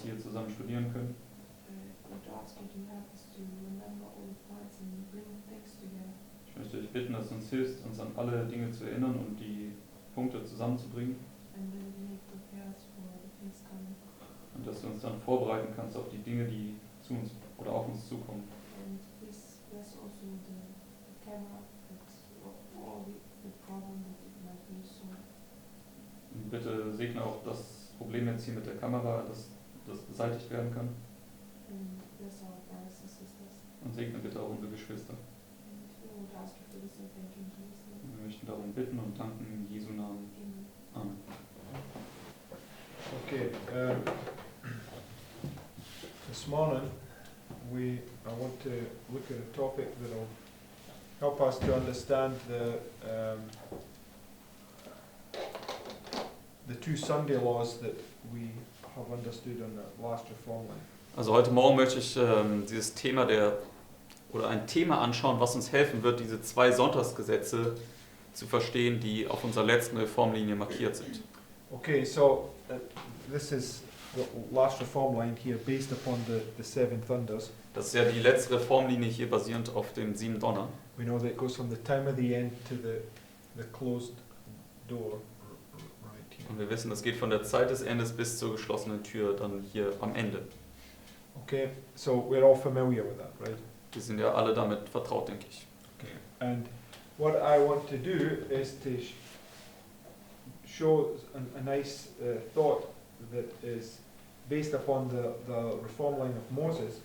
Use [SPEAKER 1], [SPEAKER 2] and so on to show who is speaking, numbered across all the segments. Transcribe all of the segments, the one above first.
[SPEAKER 1] hier zusammen studieren können. Ich möchte euch bitten, dass du uns hilfst, uns an alle Dinge zu erinnern und die Punkte zusammenzubringen. Und dass du uns dann vorbereiten kannst auf die Dinge, die zu uns oder auf uns zukommen. Und bitte segne auch das Problem jetzt hier mit der Kamera, dass das beseitigt werden kann. Und segne bitte auch unsere Geschwister. Und wir möchten darum bitten und danken in Jesu Namen. Amen.
[SPEAKER 2] Okay, this morning I want to look at a topic that will help us to understand the two Sunday laws that we have understood on the last Reform line.
[SPEAKER 1] Also heute Morgen möchte ich dieses Thema ein Thema anschauen, was uns helfen wird, diese zwei Sonntagsgesetze zu verstehen, die auf unserer letzten Reformlinie markiert sind.
[SPEAKER 2] Okay, so this is the last Reform line here based upon the seven thunders.
[SPEAKER 1] Das ist ja die letzte Reformlinie hier basierend auf den 7 Donnern.
[SPEAKER 2] We know that it goes from the time of the end to the closed door.
[SPEAKER 1] Und wir wissen, das geht von der Zeit des Endes bis zur geschlossenen Tür dann hier am Ende.
[SPEAKER 2] Okay, so we're all familiar with that, right?
[SPEAKER 1] Wir sind ja alle damit vertraut, denke ich.
[SPEAKER 2] Okay. And what I want to do is to show a nice thought that is based upon the reform line of Moses.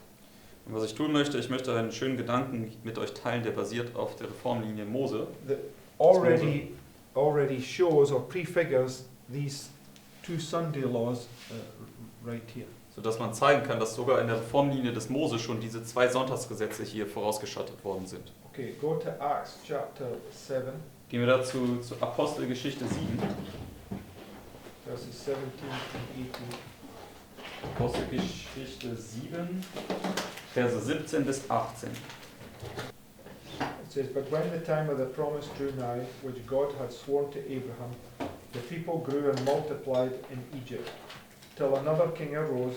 [SPEAKER 1] Und was ich tun möchte, ich möchte einen schönen Gedanken mit euch teilen, der basiert auf der Reformlinie Mose.
[SPEAKER 2] That already shows or prefigures these two Sunday laws right here.
[SPEAKER 1] Sodass man zeigen kann, dass sogar in der Reformlinie des Mose schon diese zwei Sonntagsgesetze hier vorausgeschattet worden sind.
[SPEAKER 2] Okay, go to Acts chapter 7.
[SPEAKER 1] Gehen wir dazu zu Apostelgeschichte 7.
[SPEAKER 2] Verses 17 and 18.
[SPEAKER 1] Apostelgeschichte 7, Verse 17 bis 18.
[SPEAKER 2] It says, "But when the time of the promise drew nigh, which God had sworn to Abraham, the people grew and multiplied in Egypt, till another king arose,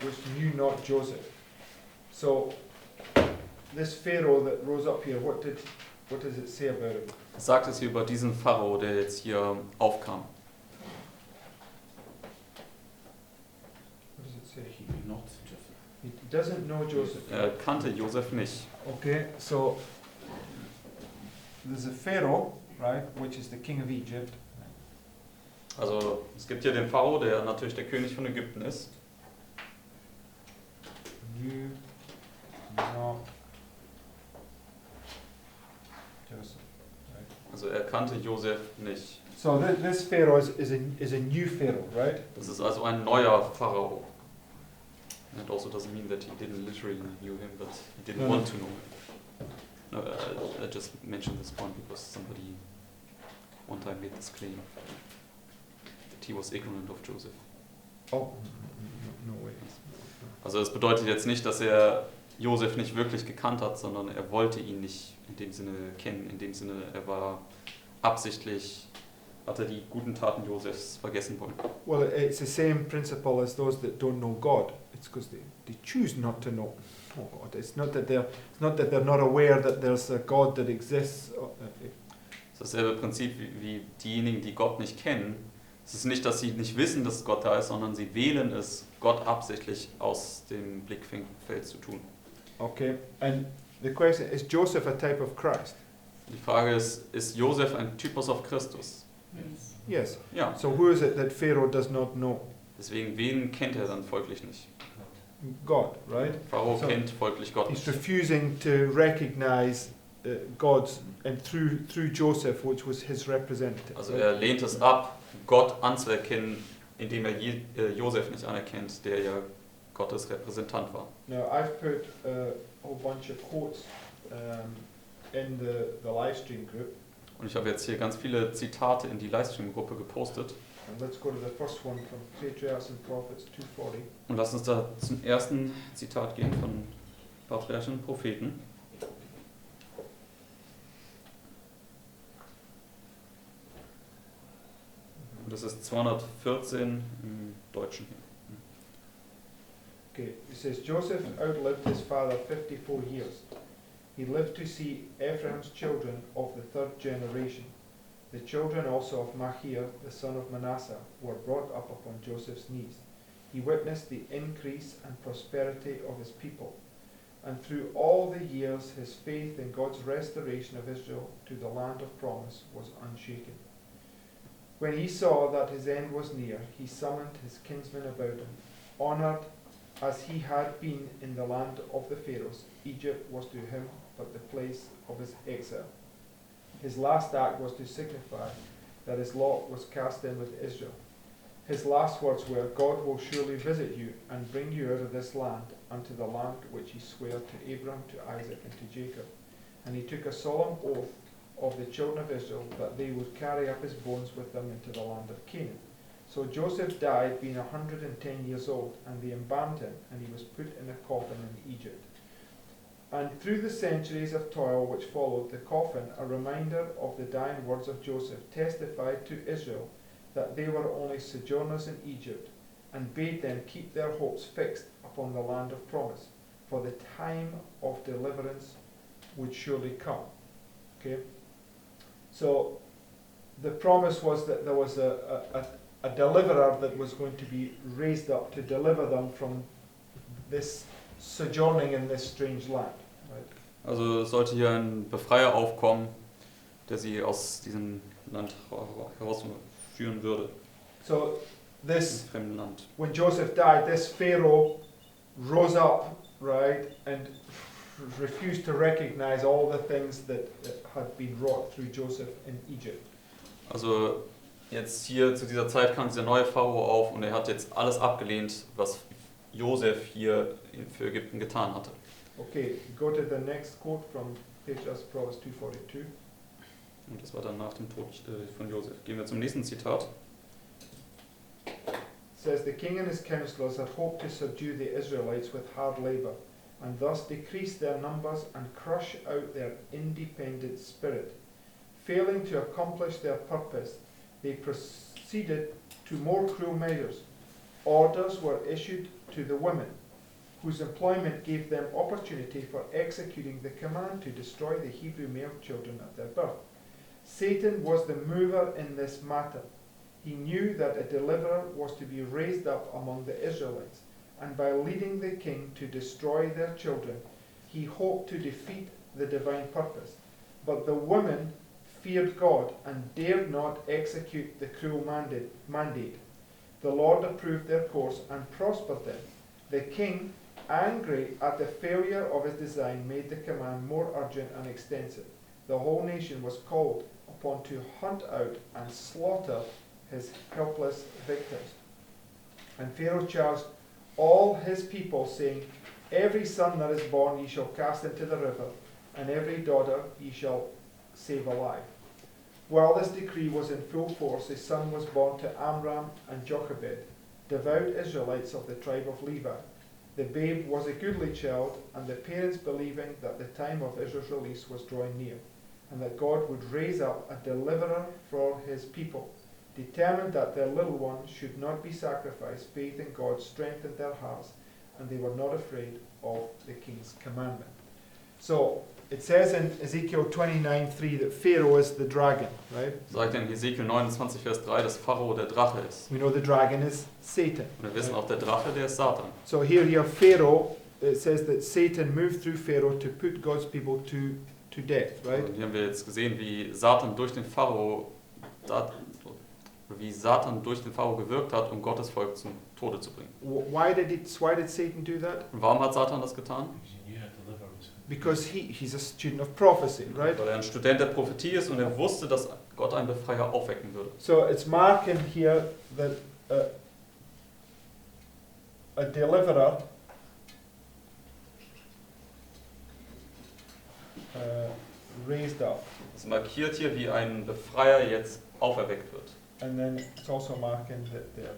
[SPEAKER 2] which knew not Joseph." So, this Pharaoh that rose up here, what does it say about him?
[SPEAKER 1] Was sagt es hier über diesen Pharao, der jetzt hier aufkam?
[SPEAKER 2] What does it say?
[SPEAKER 3] He knew not Joseph.
[SPEAKER 2] He doesn't know Joseph.
[SPEAKER 1] Er kannte Josef nicht.
[SPEAKER 2] Okay, so there's a Pharaoh, right, which is the king of Egypt.
[SPEAKER 1] Also es gibt hier den Pharao, der natürlich der König von Ägypten ist.
[SPEAKER 2] Knew not Joseph. Right.
[SPEAKER 1] Also er kannte Josef nicht.
[SPEAKER 2] So this Pharaoh is a new Pharaoh, right?
[SPEAKER 1] Das ist also ein neuer Pharao. And it also doesn't mean that he didn't literally knew him, but he didn't want to know him. No, I just mentioned this point because somebody one time made this claim that he was ignorant of Joseph.
[SPEAKER 2] Oh, no way.
[SPEAKER 1] Also das bedeutet jetzt nicht, dass er Josef nicht wirklich gekannt hat, sondern er wollte ihn nicht in dem Sinne kennen. In dem Sinne, er war absichtlich, hat er die guten Taten Josefs vergessen wollen.
[SPEAKER 2] Well, it's the same principle as those that don't know God. It's because they choose not to know God. It's not that they're not aware that there's a God that exists.
[SPEAKER 1] Das ist dasselbe Prinzip wie diejenigen, die Gott nicht kennen. Es ist nicht, dass sie nicht wissen, dass Gott da ist, sondern sie wählen es, Gott absichtlich aus dem Blickfeld zu tun.
[SPEAKER 2] Okay, and the question is Joseph a type of Christ?
[SPEAKER 1] Die Frage ist Josef ein Typus auf Christus?
[SPEAKER 3] Yes.
[SPEAKER 2] Yes.
[SPEAKER 1] Ja.
[SPEAKER 2] So who is it that Pharaoh does not know?
[SPEAKER 1] Deswegen, wen kennt er dann folglich nicht?
[SPEAKER 2] God, right?
[SPEAKER 1] Pharao
[SPEAKER 2] So
[SPEAKER 1] kennt folglich Gott
[SPEAKER 2] he's
[SPEAKER 1] nicht.
[SPEAKER 2] refusing to recognize God's, and through Joseph, which was his representative.
[SPEAKER 1] Also
[SPEAKER 2] right?
[SPEAKER 1] er lehnt es ab, Gott anzuerkennen, indem er Josef nicht anerkennt, der ja Gottes Repräsentant war.
[SPEAKER 2] Now I've put a whole bunch of quotes in the live stream group,
[SPEAKER 1] Und ich habe jetzt hier ganz viele Zitate in die Livestream-Gruppe gepostet.
[SPEAKER 2] and let's go to the first one from Patriarchs and Prophets 2:40.
[SPEAKER 1] Und lass uns da zum ersten Zitat gehen von Patriarchen und Propheten. Und das ist 214 im Deutschen hier.
[SPEAKER 2] Okay, it says Joseph outlived his father 54 years. He lived to see Ephraim's children of the third generation. The children also of Machir, the son of Manasseh, were brought up upon Joseph's knees. He witnessed the increase and prosperity of his people, and through all the years his faith in God's restoration of Israel to the land of promise was unshaken. When he saw that his end was near, he summoned his kinsmen about him. Honoured as he had been in the land of the Pharaohs, Egypt was to him but the place of his exile. His last act was to signify that his lot was cast in with Israel. His last words were, God will surely visit you and bring you out of this land unto the land which he sware to Abraham, to Isaac, and to Jacob. And he took a solemn oath of the children of Israel that they would carry up his bones with them into the land of Canaan. So Joseph died, being 110 years old, and they embalmed him, and he was put in a coffin in Egypt. And through the centuries of toil which followed, the coffin, a reminder of the dying words of Joseph, testified to Israel that they were only sojourners in Egypt, and bade them keep their hopes fixed upon the land of promise, for the time of deliverance would surely come. Okay? So the promise was that there was a deliverer that was going to be raised up to deliver them from this sojourning in this strange land. Right?
[SPEAKER 1] Also es sollte hier ein Befreier aufkommen, der sie aus diesem Land herausführen würde.
[SPEAKER 2] So this,
[SPEAKER 1] Im fremden Land.
[SPEAKER 2] when Joseph died, this Pharaoh rose up, right, and refused to recognize all the things that had been wrought through Joseph in Egypt.
[SPEAKER 1] Also jetzt hier zu dieser Zeit kam dieser neue Pharao auf und er hat jetzt alles abgelehnt, was Josef hier für Ägypten getan hatte.
[SPEAKER 2] Okay, go to the next quote from Proverbs 2:42.
[SPEAKER 1] Und das war dann nach dem Tod von Josef. Gehen wir zum nächsten Zitat.
[SPEAKER 2] It says, the king and his counselors had hoped to subdue the Israelites with hard labor, and thus decrease their numbers and crush out their independent spirit. Failing to accomplish their purpose, they proceeded to more cruel measures. Orders were issued to the women, whose employment gave them opportunity for executing the command to destroy the Hebrew male children at their birth. Satan was the mover in this matter. He knew that a deliverer was to be raised up among the Israelites, and by leading the king to destroy their children, he hoped to defeat the divine purpose. But the women feared God and dared not execute the cruel mandate. The Lord approved their course and prospered them. The king, angry at the failure of his design, made the command more urgent and extensive. The whole nation was called upon to hunt out and slaughter his helpless victims. And Pharaoh charged all his people, saying, every son that is born ye shall cast into the river, and every daughter ye shall save alive. While this decree was in full force, a son was born to Amram and Jochebed, devout Israelites of the tribe of Levi. The babe was a goodly child, and the parents, believing that the time of Israel's release was drawing near, and that God would raise up a deliverer for his people, determined that their little one should not be sacrificed, faith in God strengthened their hearts, and they were not afraid of the king's commandment. So, it says in Ezekiel 29:3 that Pharaoh is the dragon, right?
[SPEAKER 1] Sagt in Hesekiel 29, Vers 3, dass Pharao der Drache ist.
[SPEAKER 2] We know the dragon is Satan.
[SPEAKER 1] Und wir wissen auch, der Drache, der ist Satan.
[SPEAKER 2] So here you have Pharaoh. It says that Satan moved through Pharaoh to put God's people to death, right?
[SPEAKER 1] Und hier haben wir jetzt gesehen, wie Satan durch den Pharao gewirkt hat, um Gottes Volk zum Tode zu bringen.
[SPEAKER 2] Why did Satan do that?
[SPEAKER 1] Und warum hat Satan das getan?
[SPEAKER 2] Because he's a student of prophecy, right?
[SPEAKER 1] Weil er ein Student der Prophetie ist und er wusste, dass Gott einen Befreier aufwecken würde.
[SPEAKER 2] So it's marking here that a deliverer raised up.
[SPEAKER 1] Es markiert hier, wie ein Befreier jetzt auferweckt wird.
[SPEAKER 2] And then it's also marking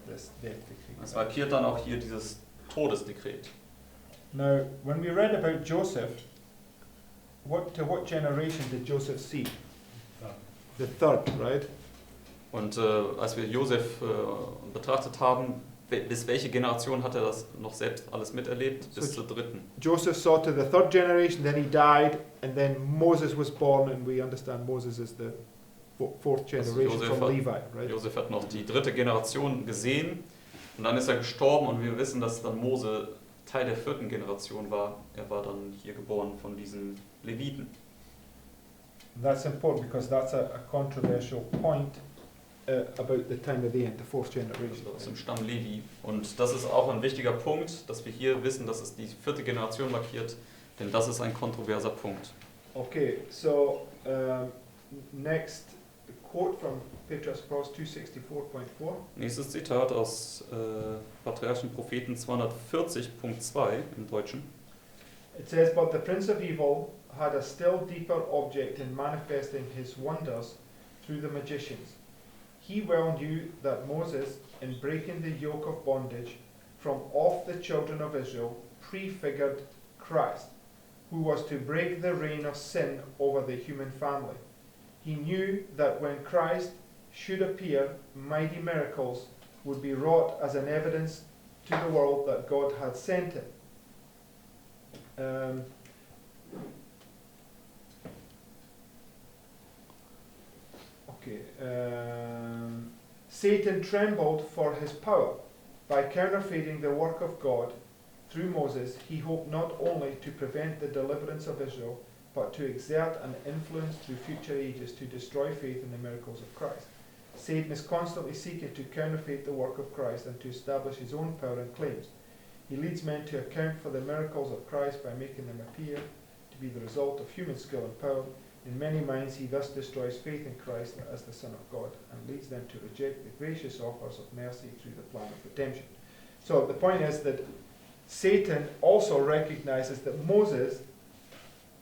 [SPEAKER 2] this death decree.
[SPEAKER 1] Es markiert dann auch hier dieses Todesdekret.
[SPEAKER 2] Now, when we read about Joseph, to what generation did Joseph see?
[SPEAKER 3] The third, right?
[SPEAKER 1] Und als wir Josef betrachtet haben, bis welche Generation hat er das noch selbst alles miterlebt? Bis zur dritten.
[SPEAKER 2] Joseph saw to the third generation, then he died, and then Moses was born, and we understand Moses is the fourth generation from Levi, right?
[SPEAKER 1] Josef hat noch die dritte Generation gesehen und dann ist er gestorben und wir wissen, dass dann Mose Teil der vierten Generation war. Er war dann hier geboren von diesen Leviten.
[SPEAKER 2] That's important because that's a controversial point about the time of the end, the fourth generation.
[SPEAKER 1] Aus dem Stamm Levi. Und das ist auch ein wichtiger Punkt, dass wir hier wissen, dass es die vierte Generation markiert, denn das ist ein kontroverser Punkt.
[SPEAKER 2] Okay, so next quote from Patriarchs of Pharaohs 264.4.
[SPEAKER 1] Nächstes Zitat aus Patriarchen Propheten 240.2 im Deutschen.
[SPEAKER 2] It says, "But the prince of evil had a still deeper object in manifesting his wonders through the magicians. He well knew that Moses, in breaking the yoke of bondage from off the children of Israel, prefigured Christ, who was to break the reign of sin over the human family. He knew that when Christ should appear, mighty miracles would be wrought as an evidence to the world that God had sent him." Satan trembled for his power. By counterfeiting the work of God through Moses, he hoped not only to prevent the deliverance of Israel, but to exert an influence through future ages to destroy faith in the miracles of Christ. Satan is constantly seeking to counterfeit the work of Christ and to establish his own power and claims. He leads men to account for the miracles of Christ by making them appear to be the result of human skill and power. In many minds, he thus destroys faith in Christ as the Son of God and leads them to reject the gracious offers of mercy through the plan of redemption. So the point is that Satan also recognizes that Moses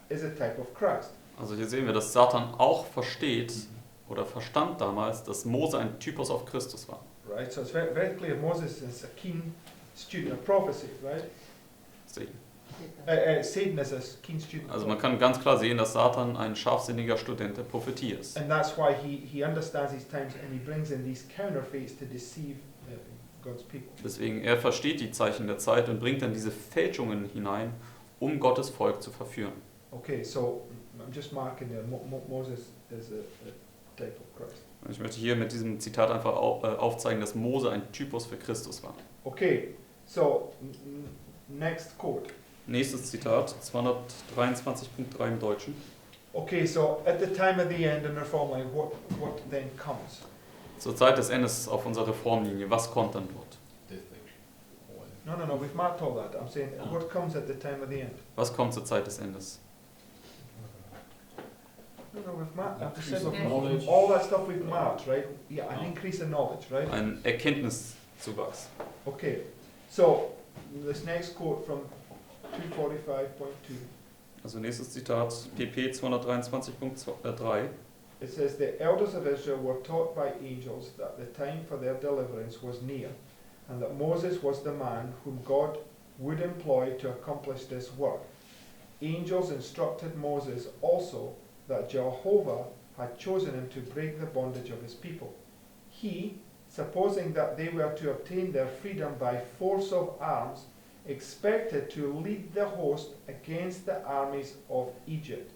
[SPEAKER 2] is a type of Christ.
[SPEAKER 1] Also hier sehen wir, dass Satan auch versteht oder verstand damals, dass Mose ein Typus auf Christus war.
[SPEAKER 2] Right, so it's very, very clear Moses is a keen student of prophecy, right? Satan is a keen student.
[SPEAKER 1] Also man kann ganz klar sehen, dass Satan ein scharfsinniger Student der Prophetie ist.
[SPEAKER 2] And that's why he understands these times and he brings in these counterfeits to deceive God's people.
[SPEAKER 1] Deswegen er versteht die Zeichen der Zeit und bringt dann diese Fälschungen hinein, um Gottes Volk zu verführen.
[SPEAKER 2] Okay, so I'm just marking there Moses is a type of Christ.
[SPEAKER 1] Ich möchte hier mit diesem Zitat einfach aufzeigen, dass Mose ein Typus für Christus war.
[SPEAKER 2] Okay, so next quote.
[SPEAKER 1] Nächstes Zitat, 223.3 im Deutschen.
[SPEAKER 2] Okay, so at the time of the end in Reform line, what then comes?
[SPEAKER 1] Zur Zeit des Endes auf unserer Reformlinie, was kommt dann dort?
[SPEAKER 2] No, we've marked all that. I'm saying, what comes at the time of the end?
[SPEAKER 1] Was kommt zur Zeit des Endes?
[SPEAKER 2] No, we've marked. I've just said all that stuff we've marked, right? Yeah, an increase in knowledge, right?
[SPEAKER 1] Ein Erkenntniszuwachs.
[SPEAKER 2] Okay, so this next quote from 245.2.
[SPEAKER 1] Also nächstes Zitat, PP 223.3.
[SPEAKER 2] It says, "The elders of Israel were taught by angels that the time for their deliverance was near, and that Moses was the man whom God would employ to accomplish this work. Angels instructed Moses also that Jehovah had chosen him to break the bondage of his people. He, supposing that they were to obtain their freedom by force of arms, expected to lead the host against the armies of Egypt.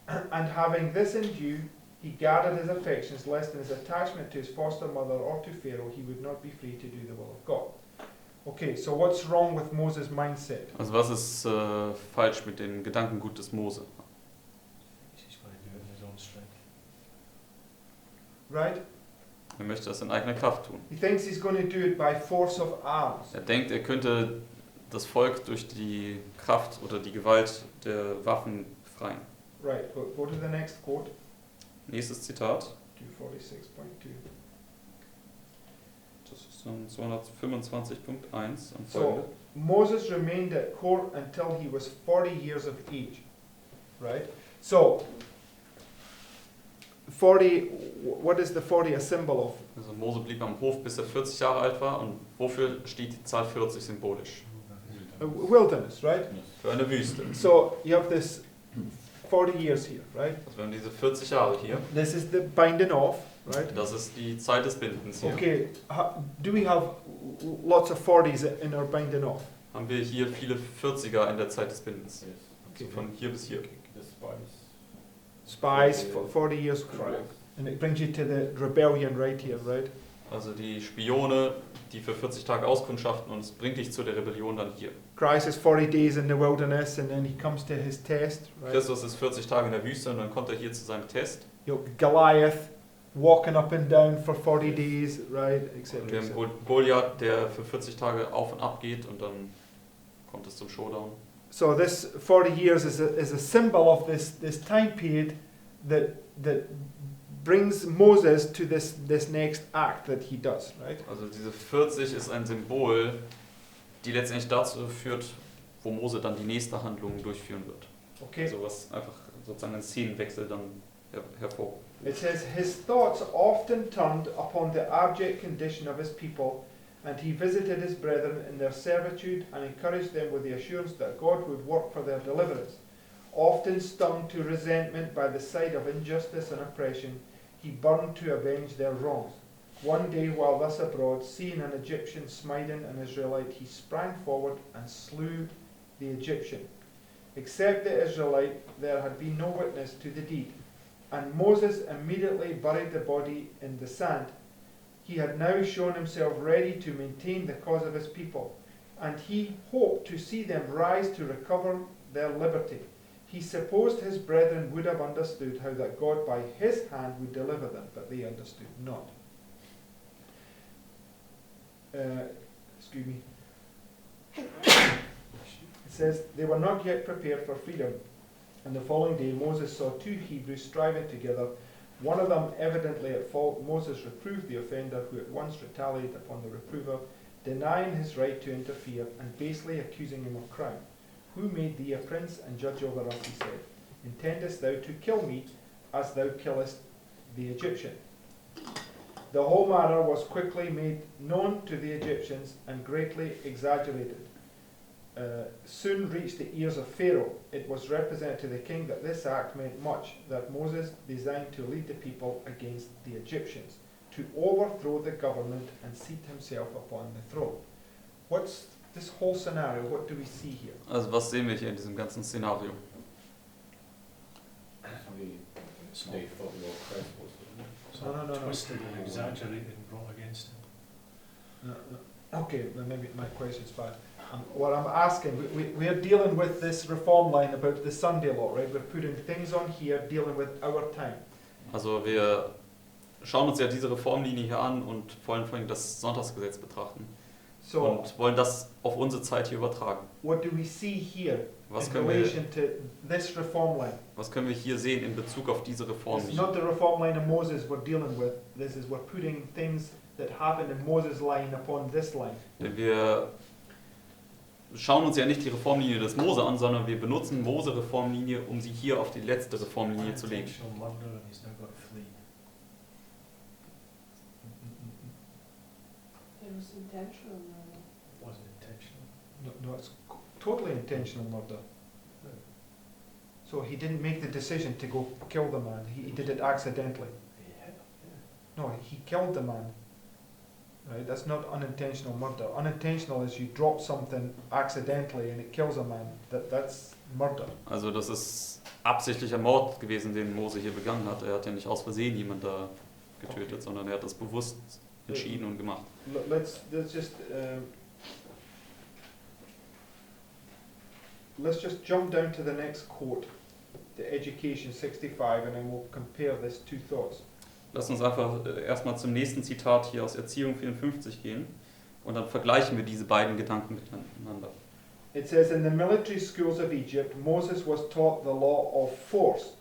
[SPEAKER 2] And having this in view, he guarded his affections, lest in his attachment to his foster mother or to Pharaoh, he would not be free to do the will of God." Okay, so what's wrong with Moses' mindset?
[SPEAKER 1] Also was ist falsch mit dem Gedankengut des Mose?
[SPEAKER 2] Right?
[SPEAKER 1] Er möchte das in eigener Kraft tun.
[SPEAKER 2] He thinks he's going to do it by force of arms.
[SPEAKER 1] Er denkt, er könnte das Volk durch die Kraft oder die Gewalt der Waffen befreien.
[SPEAKER 2] Right, but go to the next quote.
[SPEAKER 1] Nächstes Zitat.
[SPEAKER 2] 246.2.
[SPEAKER 1] Das ist dann 225.1 am
[SPEAKER 2] So,
[SPEAKER 1] folgende.
[SPEAKER 2] Moses remained at court until he was 40 years of age. Right? So, 40, what is the 40 a symbol of?
[SPEAKER 1] Also Mose blieb am Hof, bis er 40 Jahre alt war. Und wofür steht die Zahl 40 symbolisch?
[SPEAKER 2] A wilderness, right?
[SPEAKER 1] Für eine Wüste.
[SPEAKER 2] So, you have this 40 years here, right?
[SPEAKER 1] Also wir haben diese 40 Jahre hier.
[SPEAKER 2] This is the binding off. right?
[SPEAKER 1] Das ist die Zeit des Bindens hier.
[SPEAKER 2] Okay, do we have lots of 40s in our binding off?
[SPEAKER 1] Haben wir hier viele 40er in der Zeit des Bindens.
[SPEAKER 3] Yes.
[SPEAKER 1] So von hier bis hier.
[SPEAKER 3] The spies.
[SPEAKER 2] Spies, 40 years, and it brings you to the rebellion right here, right?
[SPEAKER 1] Also die Spione, die für 40 Tage auskundschaften, und es bringt dich zu der Rebellion dann hier.
[SPEAKER 2] Christ is 40 days in the wilderness and then he comes to his test, right?
[SPEAKER 1] Christus ist 40 Tage in der Wüste und dann kommt er hier zu seinem Test.
[SPEAKER 2] Goliath walking up and down for 40 days, right? Etc.
[SPEAKER 1] Und wir haben Goliath, der für 40 Tage auf und ab geht, und dann kommt es zum Showdown.
[SPEAKER 2] So this 40 years is a symbol of this time period that brings Moses to this next act that he does, right?
[SPEAKER 1] Also diese 40 ist ein Symbol, die letztendlich dazu führt, wo Mose dann die nächste Handlung durchführen wird.
[SPEAKER 2] Okay.
[SPEAKER 1] Also was einfach sozusagen einen Szenenwechsel dann hervorruft.
[SPEAKER 2] It says, his thoughts often turned upon the abject condition of his people, and he visited his brethren in their servitude and encouraged them with the assurance that God would work for their deliverance. Often stung to resentment by the sight of injustice and oppression, he burned to avenge their wrongs. One day while thus abroad, seeing an Egyptian smiting an Israelite, he sprang forward and slew the Egyptian. Except the Israelite, there had been no witness to the deed. And Moses immediately buried the body in the sand. He had now shown himself ready to maintain the cause of his people, and he hoped to see them rise to recover their liberty. He supposed his brethren would have understood how that God by his hand would deliver them, but they understood not. Excuse me. It says, they were not yet prepared for freedom. And the following day Moses saw two Hebrews striving together, one of them evidently at fault. Moses reproved the offender, who at once retaliated upon the reprover, denying his right to interfere and basely accusing him of crime. Who made thee a prince and judge over us, he said. Intendest thou to kill me, as thou killest the Egyptian? The whole matter was quickly made known to the Egyptians and greatly exaggerated. Soon reached the ears of Pharaoh. It was represented to the king that this act meant much, that Moses designed to lead the people against the Egyptians, to overthrow the government and seat himself upon the throne. What's this whole scenario? What do we see here?
[SPEAKER 1] Also was sehen wir hier in diesem ganzen Szenario?
[SPEAKER 3] They thought Lord Christ was
[SPEAKER 2] No.
[SPEAKER 4] Twisted and exaggerated and brought against him.
[SPEAKER 2] Okay, then maybe my question's bad. What I'm asking, we're dealing with this reform line about the Sunday law, right? We're putting things on here dealing with our time.
[SPEAKER 1] Also wir schauen uns ja diese Reformlinie hier an und wollen vor allem das Sonntagsgesetz betrachten.
[SPEAKER 2] So,
[SPEAKER 1] Und wollen das auf unsere Zeit hier übertragen.
[SPEAKER 2] what do we see here
[SPEAKER 1] Was
[SPEAKER 2] in
[SPEAKER 1] können wir,
[SPEAKER 2] relation to this reform line?
[SPEAKER 1] was können wir hier sehen in Bezug auf diese
[SPEAKER 2] It's
[SPEAKER 1] Reformlinie?
[SPEAKER 2] not the reform line of Moses we're dealing with. This is we're putting things that happened in Moses' line upon this line.
[SPEAKER 1] Denn wir schauen uns ja nicht die Reformlinie des Mose an, sondern wir benutzen Mose-Reformlinie, um sie hier auf die letzte Reformlinie zu legen.
[SPEAKER 4] Unintentional murder, and he's now got to flee.
[SPEAKER 5] It was intentional.
[SPEAKER 4] It wasn't intentional.
[SPEAKER 2] No, it's totally intentional murder. So he didn't make the decision to go kill the man. He did it accidentally.
[SPEAKER 4] Yeah.
[SPEAKER 2] No, he killed the man. Right? That's not unintentional murder. Unintentional is you drop something accidentally and it kills a man. That's murder.
[SPEAKER 1] Also das ist absichtlicher Mord gewesen, den Mose hier begangen hat. Er hat ja nicht aus Versehen jemand da getötet,
[SPEAKER 2] Okay.
[SPEAKER 1] sondern er hat das bewusst entschieden und gemacht.
[SPEAKER 2] Let's just jump down to the next quote, the Education 65, and then we'll compare these two thoughts.
[SPEAKER 1] Lass uns einfach erstmal zum nächsten Zitat hier aus Erziehung 54 gehen und dann vergleichen wir diese beiden Gedanken miteinander.
[SPEAKER 2] It says, in the military schools of Egypt, Moses was taught the law of force,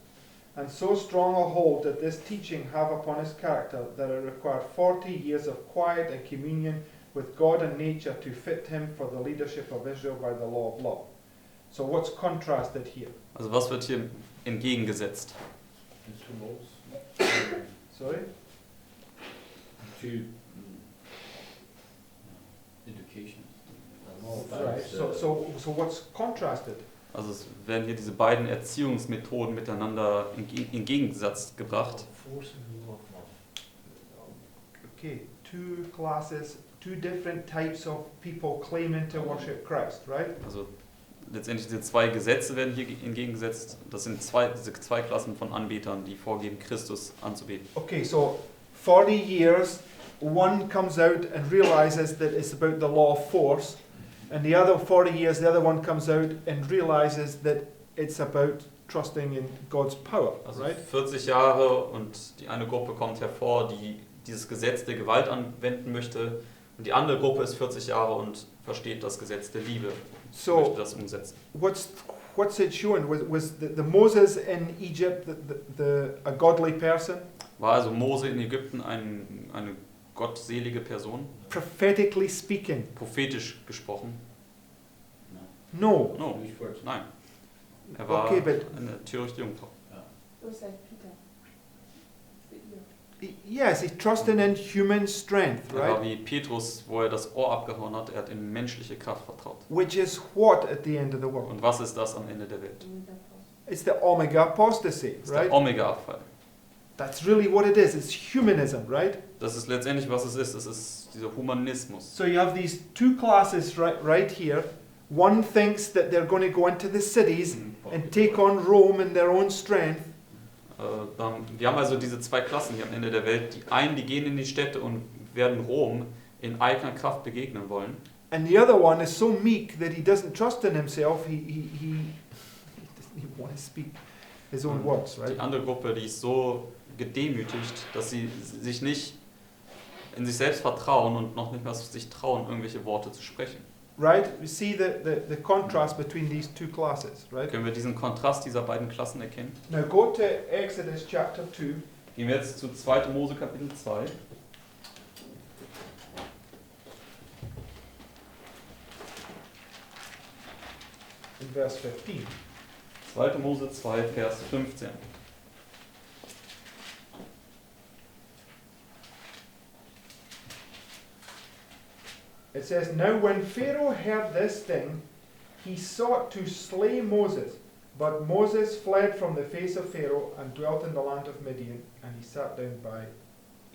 [SPEAKER 2] and so strong a hold did this teaching have upon his character that it required 40 years of quiet and communion with God and nature to fit him for the leadership of Israel by the law of law. So what's contrasted here?
[SPEAKER 1] Also was wird hier entgegengesetzt?
[SPEAKER 3] The two laws.
[SPEAKER 2] Sorry?
[SPEAKER 3] Two educations.
[SPEAKER 2] Right. So what's contrasted?
[SPEAKER 1] Also es werden hier diese beiden Erziehungsmethoden miteinander in Gegensatz gebracht.
[SPEAKER 4] Force and the law of love.
[SPEAKER 2] Okay, two classes, two different types of people claiming to worship Christ, right?
[SPEAKER 1] Also letztendlich diese zwei Gesetze werden hier entgegengesetzt. Das sind diese zwei Klassen von Anbetern, die vorgeben, Christus anzubeten.
[SPEAKER 2] Okay, so 40 years, one comes out and realizes that it's about the law of force, and the other 40 years, the other one comes out and realizes that it's about trusting in God's power,
[SPEAKER 1] Also
[SPEAKER 2] right?
[SPEAKER 1] 40 Jahre und die eine Gruppe kommt hervor, die dieses Gesetz der Gewalt anwenden möchte, und die andere Gruppe ist 40 Jahre und versteht das Gesetz der Liebe und möchte
[SPEAKER 2] So
[SPEAKER 1] das umsetzen.
[SPEAKER 2] what's it showing? Was the Moses in Egypt a godly person?
[SPEAKER 1] War also Mose in Ägypten eine gottselige Person,
[SPEAKER 2] Prophetically speaking?
[SPEAKER 1] prophetisch gesprochen?
[SPEAKER 2] No.
[SPEAKER 1] No,
[SPEAKER 3] Nicht falsch.
[SPEAKER 1] nein. Er war
[SPEAKER 2] Okay, but
[SPEAKER 1] eine törichte Jungfrau.
[SPEAKER 5] It was like Peter.
[SPEAKER 2] yes, he's trusting in human strength,
[SPEAKER 1] Er war
[SPEAKER 2] right?
[SPEAKER 1] wie Petrus, wo er das Ohr abgehauen hat, er hat in menschliche Kraft vertraut.
[SPEAKER 2] Which is what at the end of the world?
[SPEAKER 1] Und was ist das am Ende der Welt?
[SPEAKER 2] It's the Omega apostasy,
[SPEAKER 1] Das ist der
[SPEAKER 2] right?
[SPEAKER 1] Omega-Abfall.
[SPEAKER 2] That's really what it is. It's humanism, right?
[SPEAKER 1] Das ist letztendlich, was es ist. Es ist dieser Humanismus.
[SPEAKER 2] So you have these two classes right here. One thinks that they're going to go into the cities and take on Rome in their own strength.
[SPEAKER 1] Wir haben also diese zwei Klassen hier am Ende der Welt. Die einen, die gehen in die Städte und werden Rom in eigener Kraft begegnen wollen.
[SPEAKER 2] And the other one is so meek that he doesn't trust in himself. He doesn't even want to speak his own words, right?
[SPEAKER 1] Die andere Gruppe, die ist so gedemütigt, dass sie sich nicht in sich selbst vertrauen und noch nicht mal sich trauen, irgendwelche Worte zu sprechen.
[SPEAKER 2] Right? We see the contrast between these two classes, right?
[SPEAKER 1] Können wir diesen Kontrast dieser beiden Klassen erkennen?
[SPEAKER 2] Now go to Exodus chapter 2.
[SPEAKER 1] Gehen wir jetzt zu 2. Mose Kapitel 2.
[SPEAKER 2] In verse 15.
[SPEAKER 1] 2. Mose 2, Vers 15.
[SPEAKER 2] It says, Now when Pharaoh heard this thing, he sought to slay Moses. But Moses fled from the face of Pharaoh and dwelt in the land of Midian, and he sat down by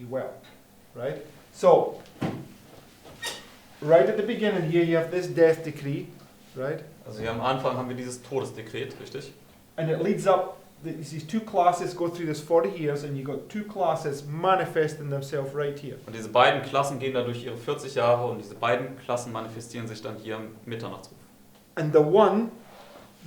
[SPEAKER 2] a well. Right? So, right at the beginning here, you have this death decree, right?
[SPEAKER 1] Also hier am Anfang haben wir dieses Todesdekret, richtig?
[SPEAKER 2] And it leads up, these two classes go through this 40 years, and you've got two classes manifesting themselves right here.
[SPEAKER 1] Und diese beiden Klassen gehen da durch ihre 40 Jahre und diese beiden Klassen manifestieren sich dann hier am Mitternachtsruf.
[SPEAKER 2] And the one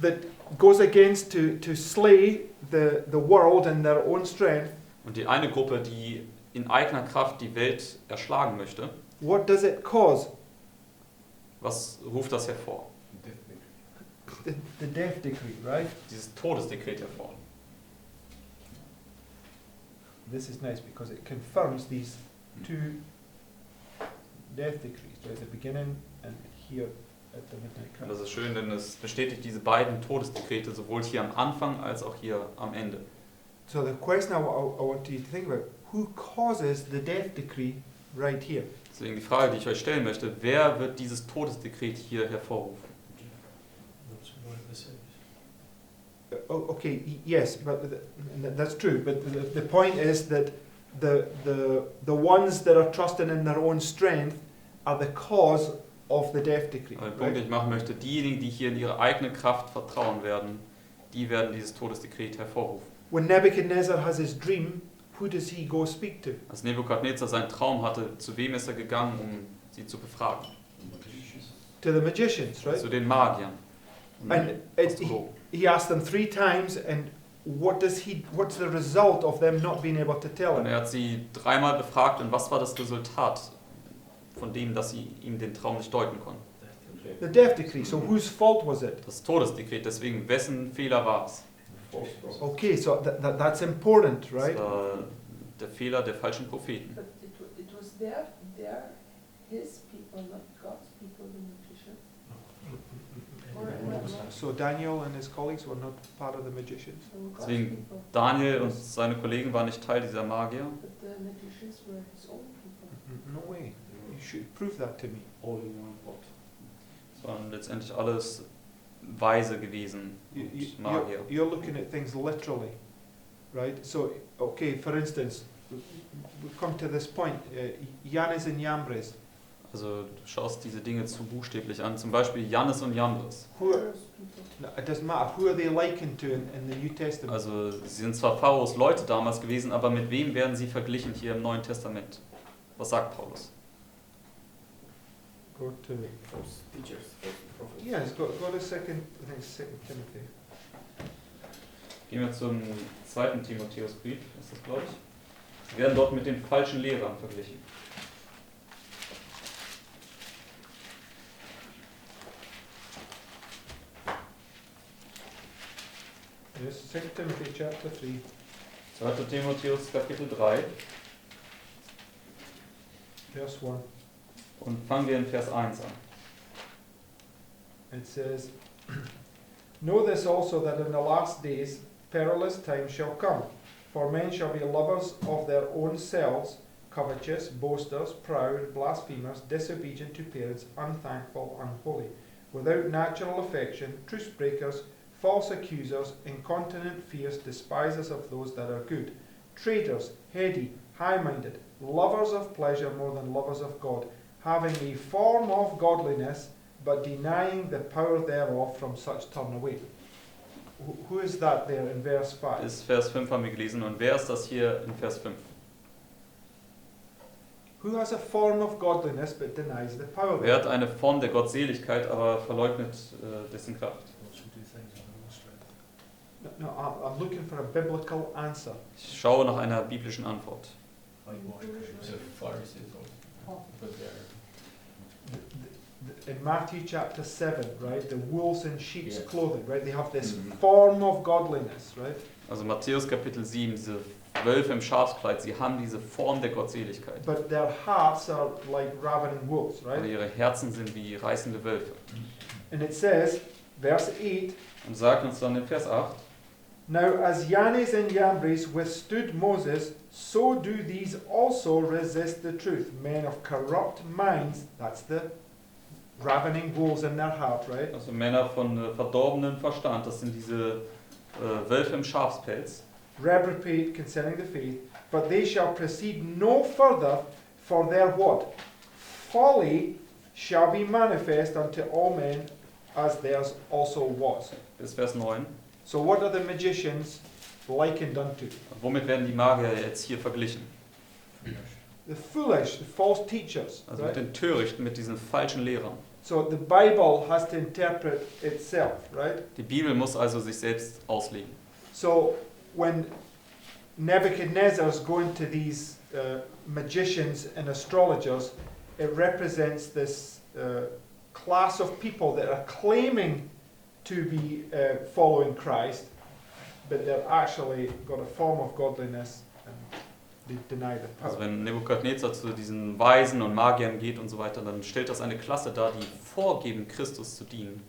[SPEAKER 2] that goes against to slay the world in their own strength,
[SPEAKER 1] Und die eine Gruppe, die in eigener Kraft die Welt erschlagen möchte,
[SPEAKER 2] what does it cause?
[SPEAKER 1] was ruft das hervor?
[SPEAKER 2] The death decree, right?
[SPEAKER 1] Dieses Todesdekret hervor.
[SPEAKER 2] This is nice because it confirms these two death decrees, right at the beginning and here at the midnight
[SPEAKER 1] Und
[SPEAKER 2] cry.
[SPEAKER 1] das ist schön, denn es bestätigt diese beiden Todesdekrete, sowohl hier am Anfang als auch hier am Ende.
[SPEAKER 2] So the question I want you to think about, who causes the death decree right here?
[SPEAKER 1] Deswegen die Frage, die ich euch stellen möchte, wer wird dieses Todesdekret hier hervorrufen?
[SPEAKER 4] That's what it says.
[SPEAKER 2] Okay, yes, but that's true. But the point is that the ones that are trusting in their own strength are the cause of the death decree.
[SPEAKER 1] Aber der Punkt, den ich machen möchte, diejenigen, die hier in ihre eigene Kraft vertrauen werden, die werden dieses Todesdekret hervorrufen.
[SPEAKER 2] When Nebuchadnezzar has his dream, who does he go speak to?
[SPEAKER 1] Als Nebukadnezar seinen Traum hatte, zu wem ist er gegangen, um sie zu befragen?
[SPEAKER 2] To the magicians, right?
[SPEAKER 1] Zu den Magiern.
[SPEAKER 2] And he asked them 3 times, and what's the result of them not being able to tell
[SPEAKER 1] Und
[SPEAKER 2] him?
[SPEAKER 1] er hat sie 3-mal befragt, und was war das Resultat von dem, dass sie ihm den Traum nicht deuten konnten?
[SPEAKER 2] The death decree. So whose fault was it?
[SPEAKER 1] Das Todesdekret, deswegen, wessen Fehler war es?
[SPEAKER 2] Okay, so that's important, right?
[SPEAKER 1] Das war der Fehler der falschen Propheten.
[SPEAKER 5] But it was his people, not God's people, the magicians.
[SPEAKER 2] So Daniel and his colleagues were not part of the magicians.
[SPEAKER 5] So God's
[SPEAKER 1] Deswegen
[SPEAKER 5] people.
[SPEAKER 1] Daniel und seine Kollegen waren nicht Teil dieser Magier.
[SPEAKER 5] But the magicians were his own people.
[SPEAKER 2] No way. You should prove that to me.
[SPEAKER 3] All in one pot.
[SPEAKER 1] Es waren letztendlich alles Weise gewesen und Magier.
[SPEAKER 2] You're looking at things literally, right? So, okay, for instance, we come to this point. Jannes and Jambres.
[SPEAKER 1] Also du schaust diese Dinge zu buchstäblich an, zum Beispiel Jannes und Jambres.
[SPEAKER 2] Who are,
[SPEAKER 5] Pharaohs people.
[SPEAKER 2] no, it doesn't matter. Who are they likened to in the New Testament?
[SPEAKER 1] Also sie sind zwar Pharaos Leute damals gewesen, aber mit wem werden sie verglichen hier im Neuen Testament? Was sagt Paulus?
[SPEAKER 2] Go to
[SPEAKER 3] False teachers, false prophets.
[SPEAKER 2] yes. Go to second. I think 2 Timothy.
[SPEAKER 1] Gehen wir zum 2. Timotheusbrief, ist das glaube ich. Sie werden dort mit den falschen Lehrern verglichen.
[SPEAKER 2] Yes, 2 Timothy chapter 3.
[SPEAKER 1] 2. Timotheus Kapitel 3
[SPEAKER 2] Verse 1.
[SPEAKER 1] und fangen wir in Vers 1 an.
[SPEAKER 2] It says, Know this also, that in the last days perilous times shall come. For men shall be lovers of their own selves, covetous, boasters, proud, blasphemers, disobedient to parents, unthankful, unholy, without natural affection, truce breakers, false accusers, incontinent, fierce, despisers of those that are good, traitors, heady, high-minded, lovers of pleasure more than lovers of God, having a form of godliness, but denying the power thereof, from such turn away. Who is that there in verse 5?
[SPEAKER 1] Ist Vers 5 haben wir gelesen und wer ist das hier in Vers 5?
[SPEAKER 2] Who has a form of godliness but denies the power
[SPEAKER 1] Wer hat
[SPEAKER 2] thereof?
[SPEAKER 1] eine Form der Gottseligkeit, aber verleugnet dessen Kraft?
[SPEAKER 4] What should do things on their own strength?
[SPEAKER 2] No, I'm looking for a biblical answer.
[SPEAKER 1] Ich schaue nach einer biblischen Antwort.
[SPEAKER 4] Whitewash
[SPEAKER 3] So
[SPEAKER 4] Christians.
[SPEAKER 3] Pharisees also.
[SPEAKER 5] Oh.
[SPEAKER 3] But they're
[SPEAKER 2] In Matthew chapter 7, right, the wolves in sheep's
[SPEAKER 3] Yeah.
[SPEAKER 2] clothing, right, they have this
[SPEAKER 3] Mhm.
[SPEAKER 2] form of godliness, right?
[SPEAKER 1] Also Matthäus Kapitel 7, diese Wölfe im Schafskleid, sie haben diese Form der Gottseligkeit.
[SPEAKER 2] But their hearts are like ravening wolves,
[SPEAKER 1] Aber
[SPEAKER 2] right?
[SPEAKER 1] ihre Herzen sind wie reißende Wölfe.
[SPEAKER 2] And it says, verse 8,
[SPEAKER 1] Und sagt uns dann in Vers 8,
[SPEAKER 2] Now as Jannes and Jambres withstood Moses, so do these also resist the truth. Men of corrupt minds, that's the ravening wolves in their heart, right?
[SPEAKER 1] also Männer von verdorbenem Verstand, das sind diese Wölfe im Schafspelz.
[SPEAKER 2] Reprobate concerning the faith, but they shall proceed no further, for their what? Folly shall be manifest unto all men, as theirs also was.
[SPEAKER 1] Bis Vers 9.
[SPEAKER 2] So what are the magicians likened unto?
[SPEAKER 1] Womit werden die Magier jetzt hier verglichen?
[SPEAKER 2] The foolish, the false teachers,
[SPEAKER 1] Also mit
[SPEAKER 2] right?
[SPEAKER 1] den Törichten, mit diesen falschen Lehrern.
[SPEAKER 2] So the Bible has to interpret itself, right?
[SPEAKER 1] Die Bibel muss also sich selbst auslegen.
[SPEAKER 2] So when Nebuchadnezzar is going to these magicians and astrologers, it represents this class of people that are claiming to be following Christ, but they're actually got a form of godliness and they deny the
[SPEAKER 1] Also
[SPEAKER 2] power.
[SPEAKER 1] wenn Nebukadnezar zu diesen Weisen und Magiern geht und so weiter, dann stellt das eine Klasse dar, die vorgeben, Christus zu dienen.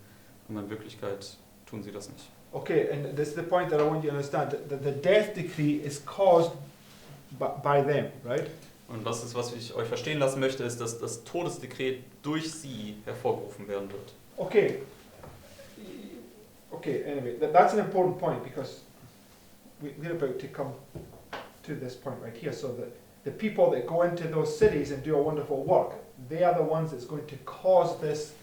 [SPEAKER 1] Aber in Wirklichkeit tun sie das nicht.
[SPEAKER 2] Okay, and this is the point that I want you to understand, that the death decree is caused by them, right?
[SPEAKER 1] Und das ist, was ich euch verstehen lassen möchte, ist, dass das Todesdekret durch sie hervorgerufen werden wird.
[SPEAKER 2] Okay. Okay, anyway, that's an important point because we're about to come to this point right here. So that the people that go into those cities and do a wonderful work, they are the ones that's going to cause this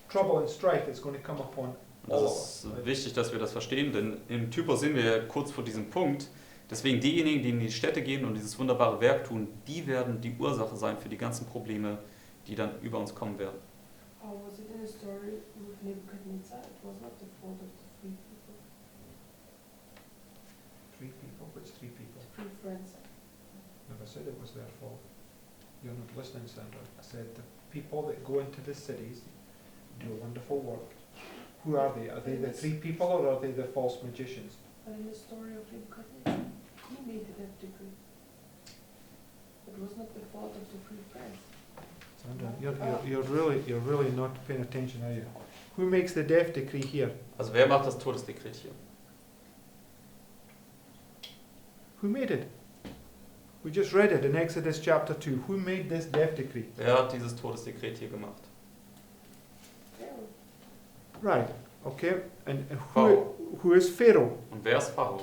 [SPEAKER 2] trouble and strife that's going to come upon
[SPEAKER 1] Und
[SPEAKER 2] all of
[SPEAKER 1] das
[SPEAKER 2] us.
[SPEAKER 1] ist wichtig, dass wir das verstehen, denn im Typus sind wir kurz vor diesem Punkt. Deswegen diejenigen, die in die Städte gehen und dieses wunderbare Werk tun, die werden die Ursache sein für die ganzen Probleme, die dann über uns kommen werden.
[SPEAKER 5] How was it in the story with Nebuchadnezzar? It was not the fault of the three people,
[SPEAKER 2] Three people? Which three people?
[SPEAKER 5] three friends.
[SPEAKER 2] Never said it was their fault. You're not listening, Sandra. I said the people that go into the cities do a wonderful work. Who are they? Are they the three people or are they the false magicians?
[SPEAKER 5] But in the story of Nebuchadnezzar, he made the death decree. It was not the fault of the three friends.
[SPEAKER 2] Sandra, you're really not paying attention, are you? Who makes the death decree here?
[SPEAKER 1] Also wer macht das Todesdekret hier?
[SPEAKER 2] Who made it? We just read it in Exodus chapter 2. Who made this death decree?
[SPEAKER 1] Wer hat dieses Todesdekret hier gemacht?
[SPEAKER 5] Pharaoh.
[SPEAKER 2] Right, okay. And
[SPEAKER 1] Pharaoh.
[SPEAKER 2] who is Pharaoh?
[SPEAKER 1] Und wer ist Pharao?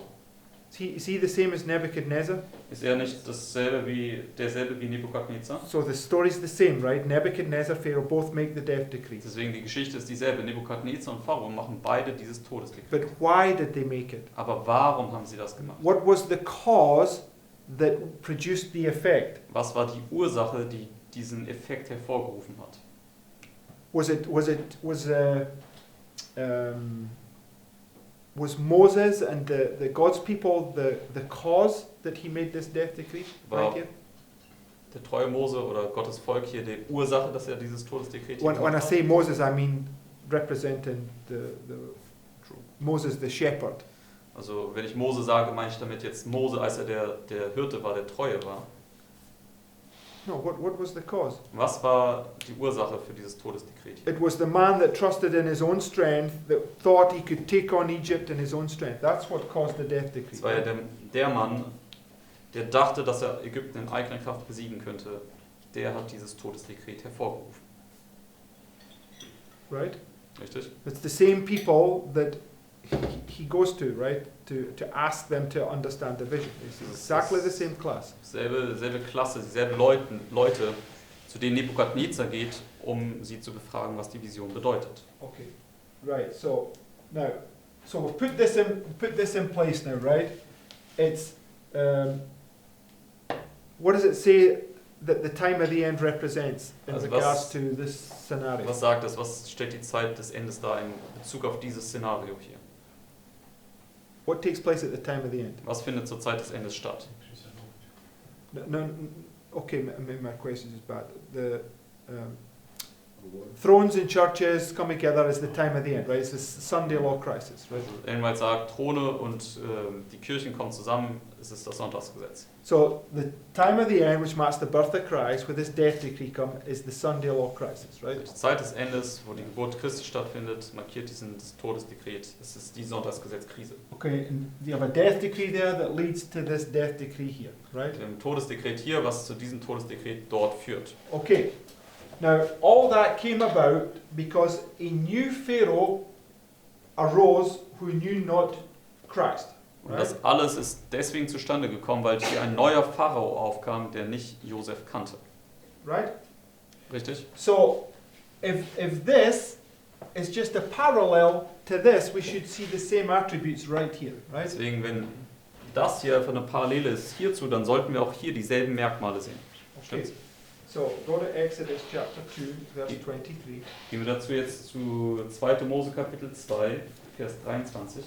[SPEAKER 2] Is he the same as Nebuchadnezzar?
[SPEAKER 1] Ist er nicht derselbe wie Nebukadnezar?
[SPEAKER 2] So the story's the same, right? Nebuchadnezzar, Pharaoh both make the death decree.
[SPEAKER 1] Deswegen die Geschichte ist dieselbe. Nebukadnezar und Pharao machen beide dieses Todesdekret.
[SPEAKER 2] But why did they make it?
[SPEAKER 1] Aber warum haben sie das gemacht?
[SPEAKER 2] What was the cause that produced the effect?
[SPEAKER 1] Was war die Ursache, die diesen Effekt hervorgerufen hat?
[SPEAKER 2] Was Moses and the God's people the cause that he made this death decree?
[SPEAKER 1] War
[SPEAKER 2] Right here?
[SPEAKER 1] der treue Mose oder Gottes Volk hier die Ursache, dass er dieses Todesdekret
[SPEAKER 2] When I
[SPEAKER 1] gemacht
[SPEAKER 2] say
[SPEAKER 1] hat?
[SPEAKER 2] Moses, I mean representing the Moses the shepherd.
[SPEAKER 1] Also wenn ich Mose sage, meine ich damit jetzt Mose, als er der Hirte war, der treue war.
[SPEAKER 2] No, what was the cause?
[SPEAKER 1] Was war die Ursache für dieses Todesdekret?
[SPEAKER 2] It was the man that trusted in his own strength, that thought he could take on Egypt in his own strength. That's what caused the death decree.
[SPEAKER 1] Es war ja der Mann, der dachte, dass er Ägypten in eigener Kraft besiegen könnte. Der hat dieses Todesdekret hervorgerufen.
[SPEAKER 2] Right?
[SPEAKER 1] Richtig?
[SPEAKER 2] It's the same people that he goes to, right? To ask them to understand the vision. It's exactly the same class.
[SPEAKER 1] Selbe Klasse, dieselben Leute, zu denen Nebukadnezar geht, um sie zu befragen, was die Vision bedeutet.
[SPEAKER 2] Okay, right. So now, we'll put this in place now, right? It's what does it say that the time of the end represents in
[SPEAKER 1] Also
[SPEAKER 2] regards to this scenario?
[SPEAKER 1] Was sagt das? Was stellt die Zeit des Endes dar in Bezug auf dieses Szenario hier?
[SPEAKER 2] What takes place at the time of the end?
[SPEAKER 1] Was findet zur Zeit des Endes statt?
[SPEAKER 2] Okay, maybe my question is bad. The thrones in churches coming together is the time of the end, right? It's the Sunday law crisis, right?
[SPEAKER 1] Also Enwald sagt, Throne und die Kirchen kommen zusammen, es ist das Sonntagsgesetz.
[SPEAKER 2] So the time of the end, which marks the birth of Christ, with this death decree come, is the Sunday law crisis, right?
[SPEAKER 1] Die Zeit des Endes, wo die Geburt Christi stattfindet, markiert das Todesdekret. Es ist die Sonntagsgesetzkrise.
[SPEAKER 2] Okay, and you have a death decree there that leads to this death decree here, right?
[SPEAKER 1] Im Todesdekret hier, was zu diesem Todesdekret dort führt.
[SPEAKER 2] Okay, now all that came about because a new Pharaoh arose who knew not Christ.
[SPEAKER 1] Und das alles ist deswegen zustande gekommen, weil hier ein neuer Pharao aufkam, der nicht Josef kannte.
[SPEAKER 2] Right?
[SPEAKER 1] Richtig?
[SPEAKER 2] So, if this is just a parallel to this, we should see the same attributes right here, right?
[SPEAKER 1] Deswegen, wenn das hier einfach eine Parallele ist hierzu, dann sollten wir auch hier dieselben Merkmale sehen.
[SPEAKER 2] Okay.
[SPEAKER 1] Stimmt's?
[SPEAKER 2] So, go to Exodus chapter 2, verse 23.
[SPEAKER 1] Gehen wir dazu jetzt zu 2. Mose Kapitel 2, Vers 23.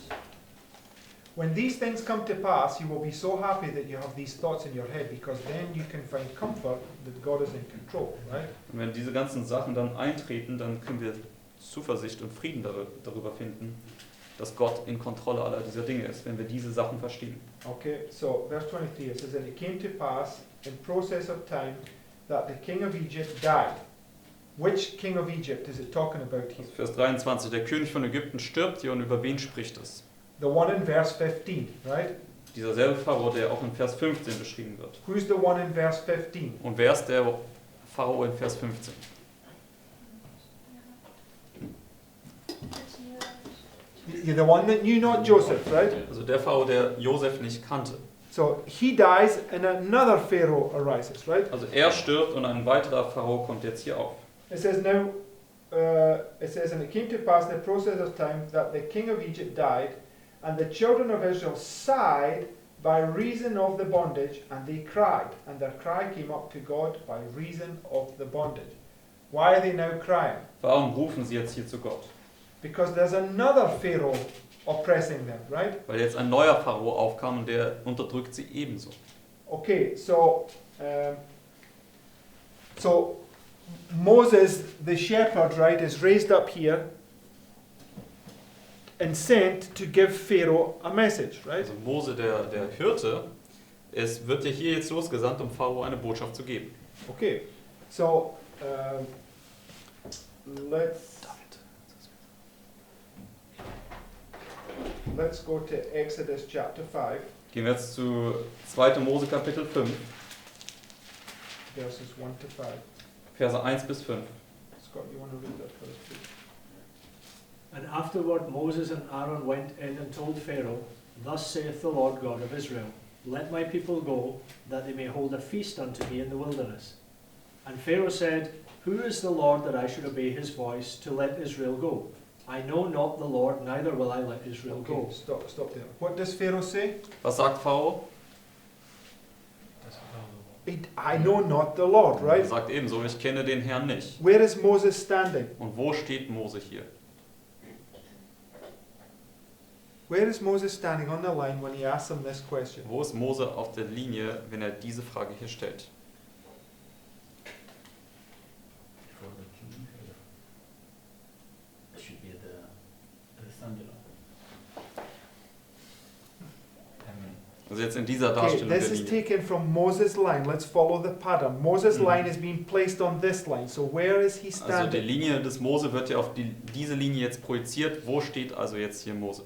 [SPEAKER 2] When these things come to pass, you will be so happy that you have these thoughts in your head, because then you can find comfort that God is in control, right?
[SPEAKER 1] Und wenn diese ganzen Sachen dann eintreten, dann können wir Zuversicht und Frieden darüber finden, dass Gott in Kontrolle aller dieser Dinge ist, wenn wir diese Sachen verstehen.
[SPEAKER 2] Okay, so verse 23, it says, and it came to pass in process of time that the king of Egypt died. Which king of Egypt is it talking about here?
[SPEAKER 1] Vers 23, der König von Ägypten stirbt hier und über wen spricht es?
[SPEAKER 2] The one in verse 15, right?
[SPEAKER 1] Dieser selbe Pharao, der auch in Vers 15 beschrieben wird.
[SPEAKER 2] Who's the one in verse 15?
[SPEAKER 1] Und wer ist der Pharao in Vers 15?
[SPEAKER 2] You're the one that knew not Joseph, right?
[SPEAKER 1] Also der Pharao, der Josef nicht kannte.
[SPEAKER 2] So he dies and another Pharaoh arises, right?
[SPEAKER 1] Also er stirbt und ein weiterer Pharao kommt jetzt hier auf.
[SPEAKER 2] It says now, and it came to pass in the process of time that the king of Egypt died, and the children of Israel sighed by reason of the bondage, and they cried, and their cry came up to God by reason of the bondage. Why are they now crying?
[SPEAKER 1] Warum rufen sie jetzt hier zu Gott?
[SPEAKER 2] Because there's another Pharaoh oppressing them, right?
[SPEAKER 1] Weil jetzt ein neuer Pharao aufkam und der unterdrückt sie ebenso.
[SPEAKER 2] Okay, so Moses, the shepherd, right, is raised up here and sent to give Pharaoh a message, right?
[SPEAKER 1] Also Mose, der Hirte, wird ja hier jetzt losgesandt, um Pharao eine Botschaft zu geben.
[SPEAKER 2] Okay, so let's go to Exodus chapter 5,
[SPEAKER 1] Gehen wir jetzt zu 2. Mose Kapitel 5,
[SPEAKER 2] verses 1 to 5.
[SPEAKER 1] Verse 1 bis 5.
[SPEAKER 2] Scott, you want to read that first, please?
[SPEAKER 4] And afterward Moses and Aaron went in and told Pharaoh,
[SPEAKER 6] Thus saith the Lord God of Israel, Let my people go, that they may hold a feast unto me in the wilderness. And Pharaoh said, Who is the Lord that I should obey his voice to let Israel go? I know not the Lord, neither will I let Israel
[SPEAKER 2] Okay,
[SPEAKER 6] go.
[SPEAKER 2] stop there. What does Pharaoh say?
[SPEAKER 1] Was sagt Pharao?
[SPEAKER 2] I know not the Lord, right?
[SPEAKER 1] Er sagt ebenso, ich kenne den Herrn nicht.
[SPEAKER 2] Where is Moses standing?
[SPEAKER 1] Und wo steht Mose hier?
[SPEAKER 2] Where is Moses standing on the line when he asks him this question?
[SPEAKER 1] Wo ist Mose auf der Linie, wenn er diese Frage hier stellt?
[SPEAKER 3] For the king, it should be the son-in-law.
[SPEAKER 1] Also jetzt in dieser
[SPEAKER 2] Okay,
[SPEAKER 1] Darstellung
[SPEAKER 2] this
[SPEAKER 1] der
[SPEAKER 2] is
[SPEAKER 1] Linie.
[SPEAKER 2] taken from Moses' line. Let's follow the pattern. Moses'
[SPEAKER 1] Mhm.
[SPEAKER 2] line is being placed on this line. So where is he
[SPEAKER 1] Also die
[SPEAKER 2] standing?
[SPEAKER 1] Linie des Mose wird ja auf diese Linie jetzt projiziert. Wo steht also jetzt hier Mose?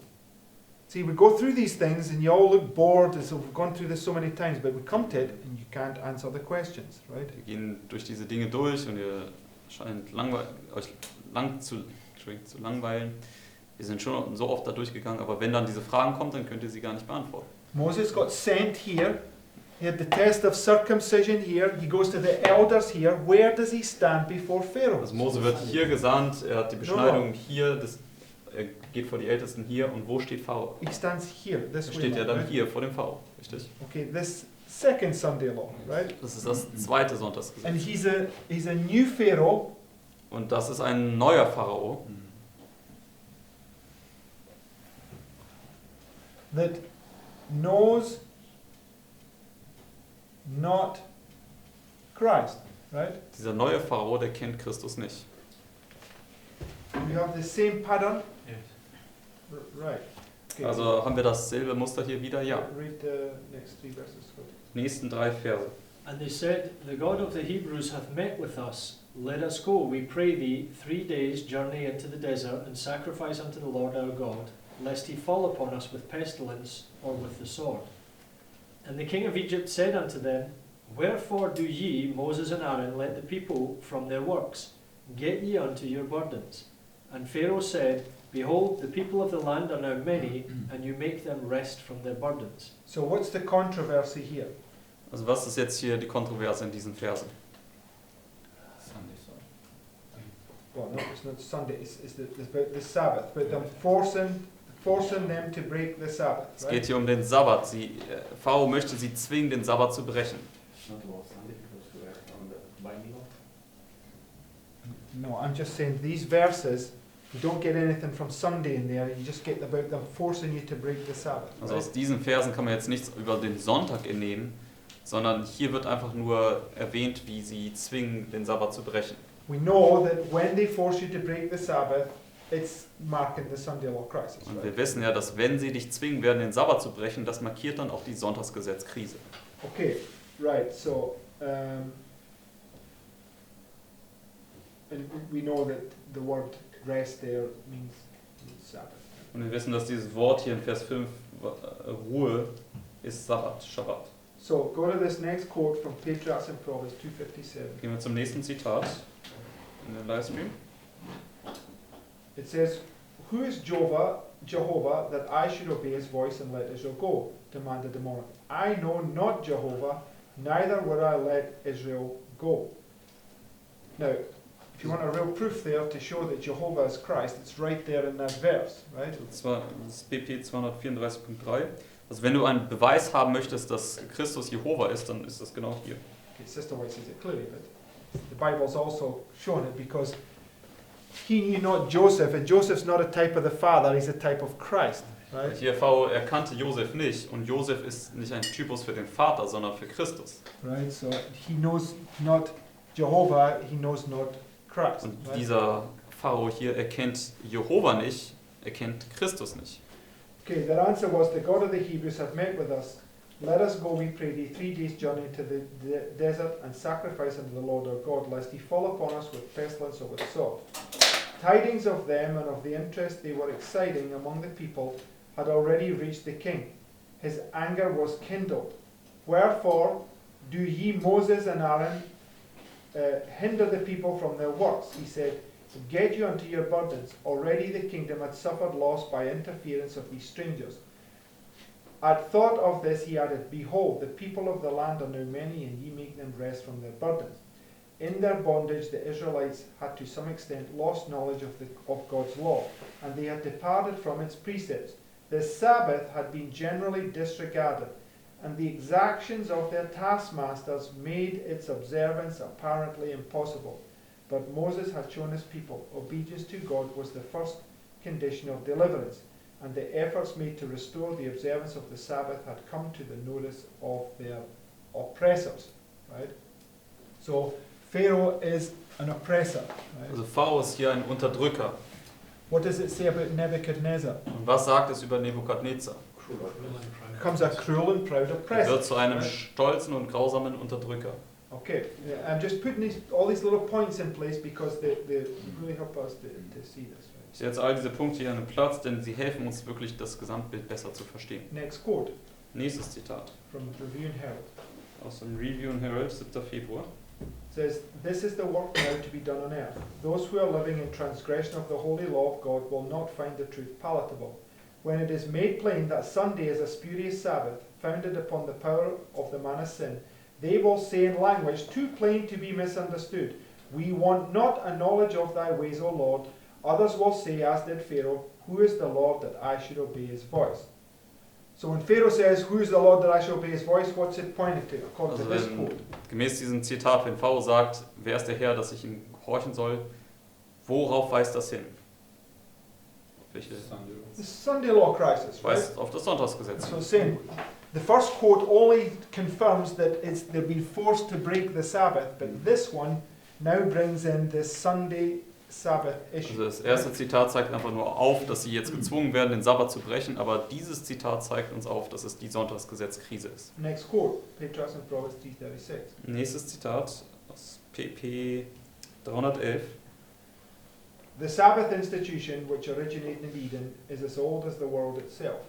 [SPEAKER 2] See, we go through these things and you all look bored as if we've gone through this so many times, but we come to it and you can't answer the questions, right?
[SPEAKER 1] Wir gehen durch diese Dinge durch und ihr scheint euch zu langweilen. Wir sind schon so oft da durchgegangen, aber wenn dann diese Fragen kommen, dann könnt ihr sie gar nicht beantworten.
[SPEAKER 2] Moses got sent here. He had the test of circumcision here. He goes to the elders here. Where does he stand before Pharaoh?
[SPEAKER 1] Also Mose wird hier gesandt, er hat die Beschneidung hier, er geht vor die Ältesten hier und wo steht Pharao?
[SPEAKER 2] He stands here, this
[SPEAKER 1] Er
[SPEAKER 2] way.
[SPEAKER 1] steht ja dann
[SPEAKER 2] right?
[SPEAKER 1] hier vor dem Pharao, richtig?
[SPEAKER 2] Okay, this second Sunday law, right?
[SPEAKER 1] Das ist das zweite Sonntagsgesetz.
[SPEAKER 2] And he's a new Pharaoh.
[SPEAKER 1] Und das ist ein neuer Pharao,
[SPEAKER 2] That knows not Christ, right?
[SPEAKER 1] dieser neue Pharao, der kennt Christus nicht.
[SPEAKER 2] We have the same pattern,
[SPEAKER 4] Yes.
[SPEAKER 2] right? Okay.
[SPEAKER 1] Also haben wir dasselbe Muster hier wieder? Ja.
[SPEAKER 2] Read the next 3 verses. Scott.
[SPEAKER 1] Nächsten 3 Verse.
[SPEAKER 6] And they said, The God of the Hebrews hath met with us. Let us go, we pray thee, 3 days' journey into the desert, and sacrifice unto the Lord our God, lest he fall upon us with pestilence or with the sword. And the king of Egypt said unto them, Wherefore do ye, Moses and Aaron, let the people from their works? Get ye unto your burdens. And Pharaoh said, Behold, the people of the land are now many, and you make them rest from their burdens.
[SPEAKER 2] So what's the controversy here?
[SPEAKER 1] Also was ist jetzt hier die Kontroverse in diesen Versen?
[SPEAKER 3] Sunday, so.
[SPEAKER 2] Well, no, it's not Sunday. It's about the Sabbath, but them forcing them to break the Sabbath,
[SPEAKER 1] Es
[SPEAKER 2] right?
[SPEAKER 1] geht hier um den Sabbat. Pharao möchte sie zwingen, den Sabbat zu brechen.
[SPEAKER 3] It's not about Sunday because we are on the binding law.
[SPEAKER 2] No, I'm just saying these verses, you don't get anything from Sunday in there. You just get about them forcing you to break the Sabbath.
[SPEAKER 1] Also
[SPEAKER 2] right?
[SPEAKER 1] aus diesen Versen kann man jetzt nichts über den Sonntag entnehmen, sondern hier wird einfach nur erwähnt, wie sie zwingen, den Sabbat zu brechen.
[SPEAKER 2] We know that when they force you to break the Sabbath, it's marking the Sunday law crisis.
[SPEAKER 1] Und
[SPEAKER 2] Right?
[SPEAKER 1] wir wissen ja, dass wenn sie dich zwingen werden, den Sabbat zu brechen, das markiert dann auch die Sonntagsgesetzkrise.
[SPEAKER 2] Okay, right. So, and we know that the word rest there means Sabbath.
[SPEAKER 1] Und wir wissen, dass dieses Wort hier in Vers 5, Ruhe, ist Sabbat, Shabbat.
[SPEAKER 2] So, go to this next quote from Patriarchs and Proverbs 2:57.
[SPEAKER 1] Gehen wir zum nächsten Zitat in den Livestream.
[SPEAKER 2] It says, Who is Jehovah, that I should obey his voice and let Israel go? Demanded the monarch. I know not Jehovah, neither would I let Israel go. Now, if you want a real proof there to show that Jehovah is Christ, it's right there in that verse, right?
[SPEAKER 1] Das ist BP 234.3. Also wenn du einen Beweis haben möchtest, dass Christus Jehova ist, dann ist das genau hier.
[SPEAKER 2] Okay, Sister White says it clearly, but the Bible's also shown it because he knew not Joseph, and Joseph's not a type of the Father, he's a type of Christ, right?
[SPEAKER 1] Hier Pharao erkannte Josef nicht und Josef ist nicht ein Typus für den Vater, sondern für Christus.
[SPEAKER 2] Right, so he knows not Jehovah, he knows not Christ.
[SPEAKER 1] Und
[SPEAKER 2] right?
[SPEAKER 1] dieser Pharao hier erkennt Jehova nicht, erkennt Christus nicht.
[SPEAKER 2] Okay, their answer was, the God of the Hebrews hath met with us. Let us go, we pray thee, 3 days' journey into the desert, and sacrifice unto the Lord our God, lest he fall upon us with pestilence or with sword. Tidings of them and of the interest they were exciting among the people had already reached the king. His anger was kindled. Wherefore do ye, Moses and Aaron, hinder the people from their works? He said, Get you unto your burdens. Already the kingdom had suffered loss by interference of these strangers. At thought of this he added, Behold, the people of the land are now many, and ye make them rest from their burdens. In their bondage the Israelites had to some extent lost knowledge of God's law, and they had departed from its precepts. The Sabbath had been generally disregarded, and the exactions of their taskmasters made its observance apparently impossible. But Moses had shown his people obedience to God was the first condition of deliverance, and the efforts made to restore the observance of the Sabbath had come to the notice of their oppressors. Right? So Pharaoh is an oppressor. Right?
[SPEAKER 1] Also Pharao ist hier ein Unterdrücker.
[SPEAKER 2] What does it say about Nebuchadnezzar?
[SPEAKER 1] Und was sagt es über Nebukadnezar?
[SPEAKER 2] Becomes a cruel and proud
[SPEAKER 1] Er
[SPEAKER 2] oppressor.
[SPEAKER 1] wird zu einem
[SPEAKER 2] right?
[SPEAKER 1] stolzen und grausamen Unterdrücker.
[SPEAKER 2] Okay, I'm just putting all these little points in place because they really help us to see this. Right?
[SPEAKER 1] Ich setze all diese Punkte hier an den Platz, denn sie helfen uns wirklich, das Gesamtbild besser zu verstehen.
[SPEAKER 2] Next quote
[SPEAKER 1] Nächstes Zitat
[SPEAKER 2] from Review and Herald.
[SPEAKER 1] aus dem Review and Herald, 7. Februar.
[SPEAKER 2] Says, This is the work now to be done on earth. Those who are living in transgression of the holy law of God will not find the truth palatable. When it is made plain that Sunday is a spurious Sabbath, founded upon the power of the man of sin, they will say in language too plain to be misunderstood, We want not a knowledge of thy ways, O Lord. Others will say, as did Pharaoh, Who is the Lord that I should obey his voice? So when Pharaoh says, Who is the Lord that I should obey his voice, what's it pointing to, according
[SPEAKER 1] Also
[SPEAKER 2] to this
[SPEAKER 1] wenn,
[SPEAKER 2] quote?
[SPEAKER 1] gemäß diesem Zitat, wenn Pharao sagt, wer ist der Herr, dass ich ihm gehorchen soll, worauf weist das hin? Auf welche?
[SPEAKER 2] The Sunday law crisis, right?
[SPEAKER 1] Weist auf das Sonntagsgesetz
[SPEAKER 2] So
[SPEAKER 1] hin.
[SPEAKER 2] saying, the first quote only confirms that they've been forced to break the Sabbath, but this one now brings in this Sunday Sabbath issue.
[SPEAKER 1] Also das erste Zitat zeigt einfach nur auf, dass sie jetzt gezwungen werden, den Sabbat zu brechen, aber dieses Zitat zeigt uns auf, dass es die Sonntagsgesetzkrise ist.
[SPEAKER 2] Next quote, Patriarchs and Proverbs 3:36.
[SPEAKER 1] Nächstes Zitat aus PP 311.
[SPEAKER 2] The Sabbath institution, which originated in Eden, is as old as the world itself.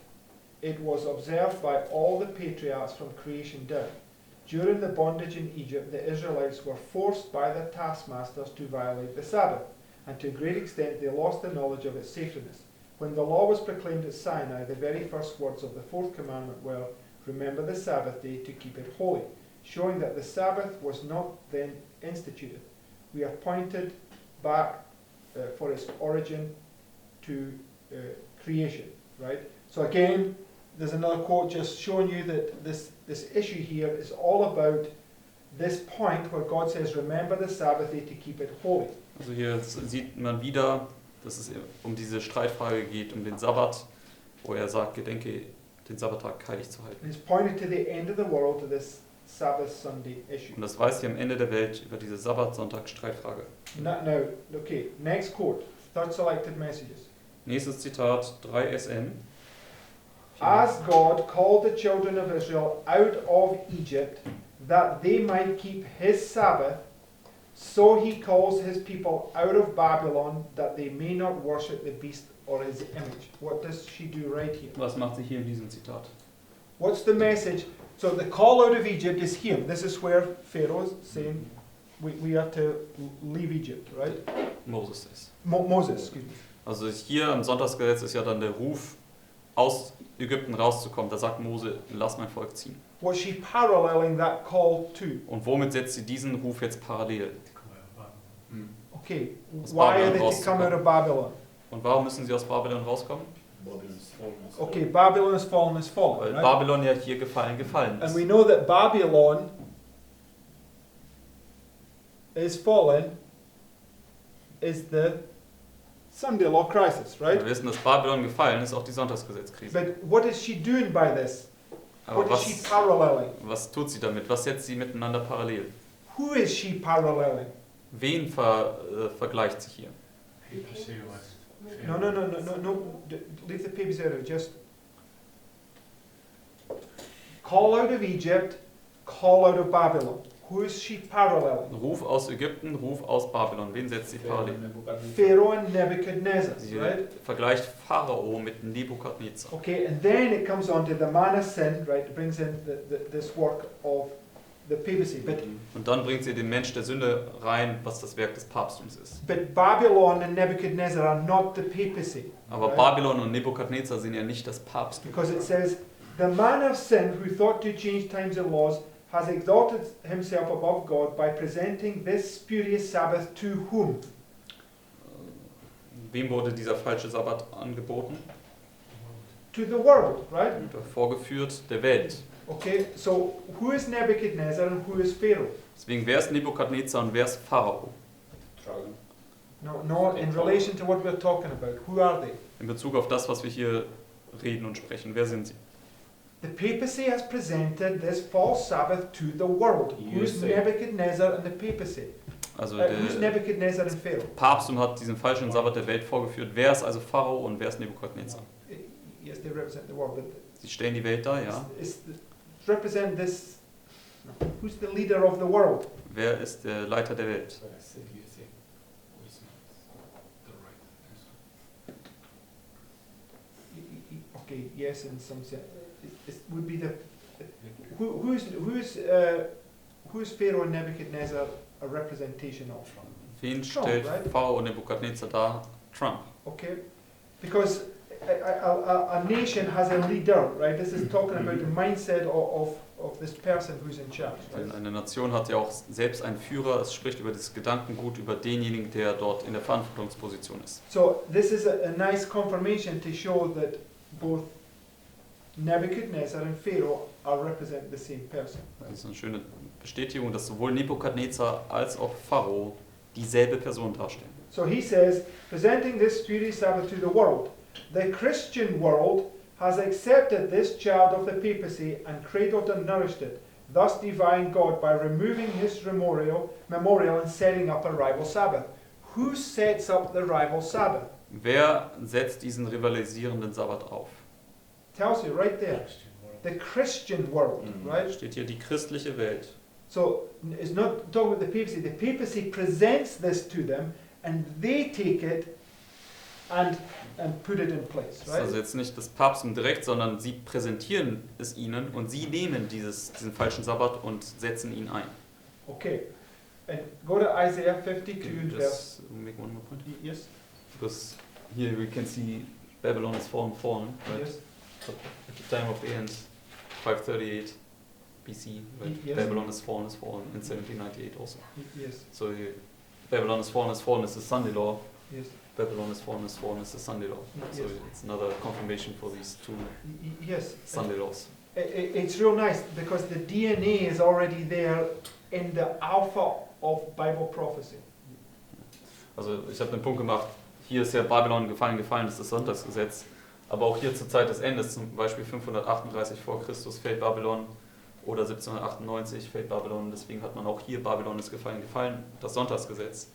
[SPEAKER 2] It was observed by all the patriarchs from creation down. During the bondage in Egypt, the Israelites were forced by their taskmasters to violate the Sabbath, and to a great extent they lost the knowledge of its sacredness. When the law was proclaimed at Sinai, the very first words of the fourth commandment were, Remember the Sabbath day to keep it holy, showing that the Sabbath was not then instituted. We are pointed back for its origin to creation, right? So again, there's another quote just showing you that this issue here is all about this point where God says, remember the Sabbath day to keep it holy.
[SPEAKER 1] Also hier sieht man wieder, dass es um diese Streitfrage geht, um den Sabbat, wo er sagt, gedenke, den Sabbattag heilig zu halten.
[SPEAKER 2] And it's pointed to the end of the world, to this Sabbath Sunday issue.
[SPEAKER 1] Und das weist hier am Ende der Welt über diese Sabbat-Sonntag-Streitfrage.
[SPEAKER 2] Now, okay, next quote, third selected messages.
[SPEAKER 1] Nächstes Zitat, 3 SN.
[SPEAKER 2] As God called the children of Israel out of Egypt, that they might keep his Sabbath, so he calls his people out of Babylon, that they may not worship the beast or his image. What does she do right here?
[SPEAKER 1] Was macht sie hier in diesem Zitat?
[SPEAKER 2] What's the message? So the call out of Egypt is here. This is where Pharaoh is saying we are to leave Egypt, right?
[SPEAKER 1] Moses ist.
[SPEAKER 2] Moses, excuse me.
[SPEAKER 1] Also hier im Sonntagsgesetz ist ja dann der Ruf, aus Ägypten rauszukommen. Da sagt Mose, lass mein Volk ziehen.
[SPEAKER 2] Was she paralleling that call to?
[SPEAKER 1] Und womit setzt sie diesen Ruf jetzt parallel?
[SPEAKER 2] Okay,
[SPEAKER 1] Aus
[SPEAKER 2] why are
[SPEAKER 1] Babylon
[SPEAKER 2] they to come out of Babylon?
[SPEAKER 1] Und warum müssen sie aus Babylon rauskommen?
[SPEAKER 2] Okay, Babylon is fallen,
[SPEAKER 1] Weil
[SPEAKER 2] right?
[SPEAKER 1] Babylon ja hier gefallen
[SPEAKER 2] And
[SPEAKER 1] ist.
[SPEAKER 2] we know that Babylon is fallen is the Sunday law crisis, right?
[SPEAKER 1] Wir wissen, dass Babylon gefallen ist, auch die Sonntagsgesetzkrise.
[SPEAKER 2] But what is she doing by this?
[SPEAKER 1] Aber
[SPEAKER 2] What is she
[SPEAKER 1] was,
[SPEAKER 2] paralleling?
[SPEAKER 1] was tut sie damit? Was setzt sie miteinander parallel?
[SPEAKER 2] Who is she paralleling?
[SPEAKER 1] Wen vergleicht sie hier?
[SPEAKER 2] No. Leave the papers out. Just call out of Egypt, call out of Babylon. Who is she paralleling?
[SPEAKER 1] Ruf aus Ägypten, Ruf aus Babylon. Wen setzt sie parallel?
[SPEAKER 2] Pharaoh and Nebuchadnezzar,
[SPEAKER 1] Sie
[SPEAKER 2] right?
[SPEAKER 1] vergleicht Pharao mit Nebukadnezar.
[SPEAKER 2] Okay, and then it comes on to the man of sin, right? It brings in this work of the papacy.
[SPEAKER 1] Und dann bringt sie den Mensch der Sünde rein, was das Werk des Papsttums ist.
[SPEAKER 2] But Babylon and Nebuchadnezzar are not the papacy.
[SPEAKER 1] Aber
[SPEAKER 2] right?
[SPEAKER 1] Babylon und Nebukadnezar sind ja nicht das Papsttum.
[SPEAKER 2] Because it says The man of sin who thought to change times and laws has exalted himself above God by presenting this spurious Sabbath to whom?
[SPEAKER 1] Wem wurde dieser falsche Sabbat angeboten?
[SPEAKER 2] To the world, right?
[SPEAKER 1] Vorgeführt der Welt.
[SPEAKER 2] Okay, so who is Nebuchadnezzar and who is Pharaoh?
[SPEAKER 1] Deswegen, wer ist Nebukadnezar und wer ist Pharao?
[SPEAKER 3] Dragon.
[SPEAKER 2] No, in relation to what we're talking about. Who are they?
[SPEAKER 1] In Bezug auf das, was wir hier reden und sprechen. Wer sind sie?
[SPEAKER 2] The papacy has presented this false Sabbath to the world. Who's
[SPEAKER 3] USA.
[SPEAKER 2] Nebuchadnezzar and the papacy?
[SPEAKER 1] Also
[SPEAKER 2] Who's
[SPEAKER 1] der
[SPEAKER 2] Nebuchadnezzar and Pharaoh?
[SPEAKER 1] Papst hat diesen falschen Sabbat der Welt vorgeführt. Wer ist also Pharao und wer ist Nebukadnezar?
[SPEAKER 2] Yes, they represent the world, but
[SPEAKER 1] Sie stellen die Welt dar, ja.
[SPEAKER 2] represent this. No. Who's the leader of the world?
[SPEAKER 1] Wer ist der Leiter der Welt?
[SPEAKER 3] But I said USA. Was not the right answer.
[SPEAKER 2] Okay, yes, in some sense. It would be the who's Pharaoh and Nebuchadnezzar a representation of?
[SPEAKER 1] Wen
[SPEAKER 2] Trump,
[SPEAKER 1] stellt
[SPEAKER 2] right?
[SPEAKER 1] Pharao und Nebukadnezar dar? Trump.
[SPEAKER 2] Okay, because a nation has a leader, right? This is talking about the mindset of this person who's in charge.
[SPEAKER 1] Denn
[SPEAKER 2] Right?
[SPEAKER 1] eine Nation hat ja auch selbst einen Führer. Es spricht über das Gedankengut, über denjenigen, der dort in der Verantwortungsposition ist.
[SPEAKER 2] So this is a nice confirmation to show that both Nebuchadnezzar and Pharaoh are represent the same person.
[SPEAKER 1] Das ist eine schöne Bestätigung, dass sowohl Nebukadnezar als auch Pharao dieselbe Person darstellen.
[SPEAKER 2] So he says, presenting this spurious Sabbath to the world, the Christian world has accepted this child of the papacy and cradled and nourished it, thus defying God by removing his memorial and setting up a rival Sabbath. Who sets up the rival Sabbath?
[SPEAKER 1] Wer setzt diesen rivalisierenden Sabbat auf?
[SPEAKER 2] Tells you right there. The Christian world, right?
[SPEAKER 1] Steht hier die christliche Welt.
[SPEAKER 2] So it's not talking about the papacy. The papacy presents this to them and they take it and put it in place,
[SPEAKER 1] Das ist
[SPEAKER 2] right?
[SPEAKER 1] also jetzt nicht das Papsttum direkt, sondern sie präsentieren es ihnen und sie nehmen diesen falschen Sabbat und setzen ihn ein.
[SPEAKER 2] Okay. And go to Isaiah 52 and verse.
[SPEAKER 1] Just make one more point.
[SPEAKER 2] Yes,
[SPEAKER 1] Because here we can see Babylon is fallen, right?
[SPEAKER 2] yes.
[SPEAKER 1] At the time of the end, 538 BC, right?
[SPEAKER 2] Yes.
[SPEAKER 1] Babylon is fallen in 1798 also.
[SPEAKER 2] Yes,
[SPEAKER 1] So Babylon is fallen is the Sunday law.
[SPEAKER 2] yes,
[SPEAKER 1] Babylon is fallen is the Sunday law. So
[SPEAKER 2] yes.
[SPEAKER 1] it's another confirmation for these two
[SPEAKER 2] Yes.
[SPEAKER 1] Sunday laws.
[SPEAKER 2] It's real nice because the DNA is already there in the alpha of Bible prophecy.
[SPEAKER 1] Also ich habe den Punkt gemacht, hier ist ja Babylon gefallen, das ist das Sonntagsgesetz. Aber auch hier zur Zeit des Endes, zum Beispiel 538 vor Christus fällt Babylon oder 1798 fällt Babylon. Deswegen hat man auch hier Babylon ist gefallen, das Sonntagsgesetz.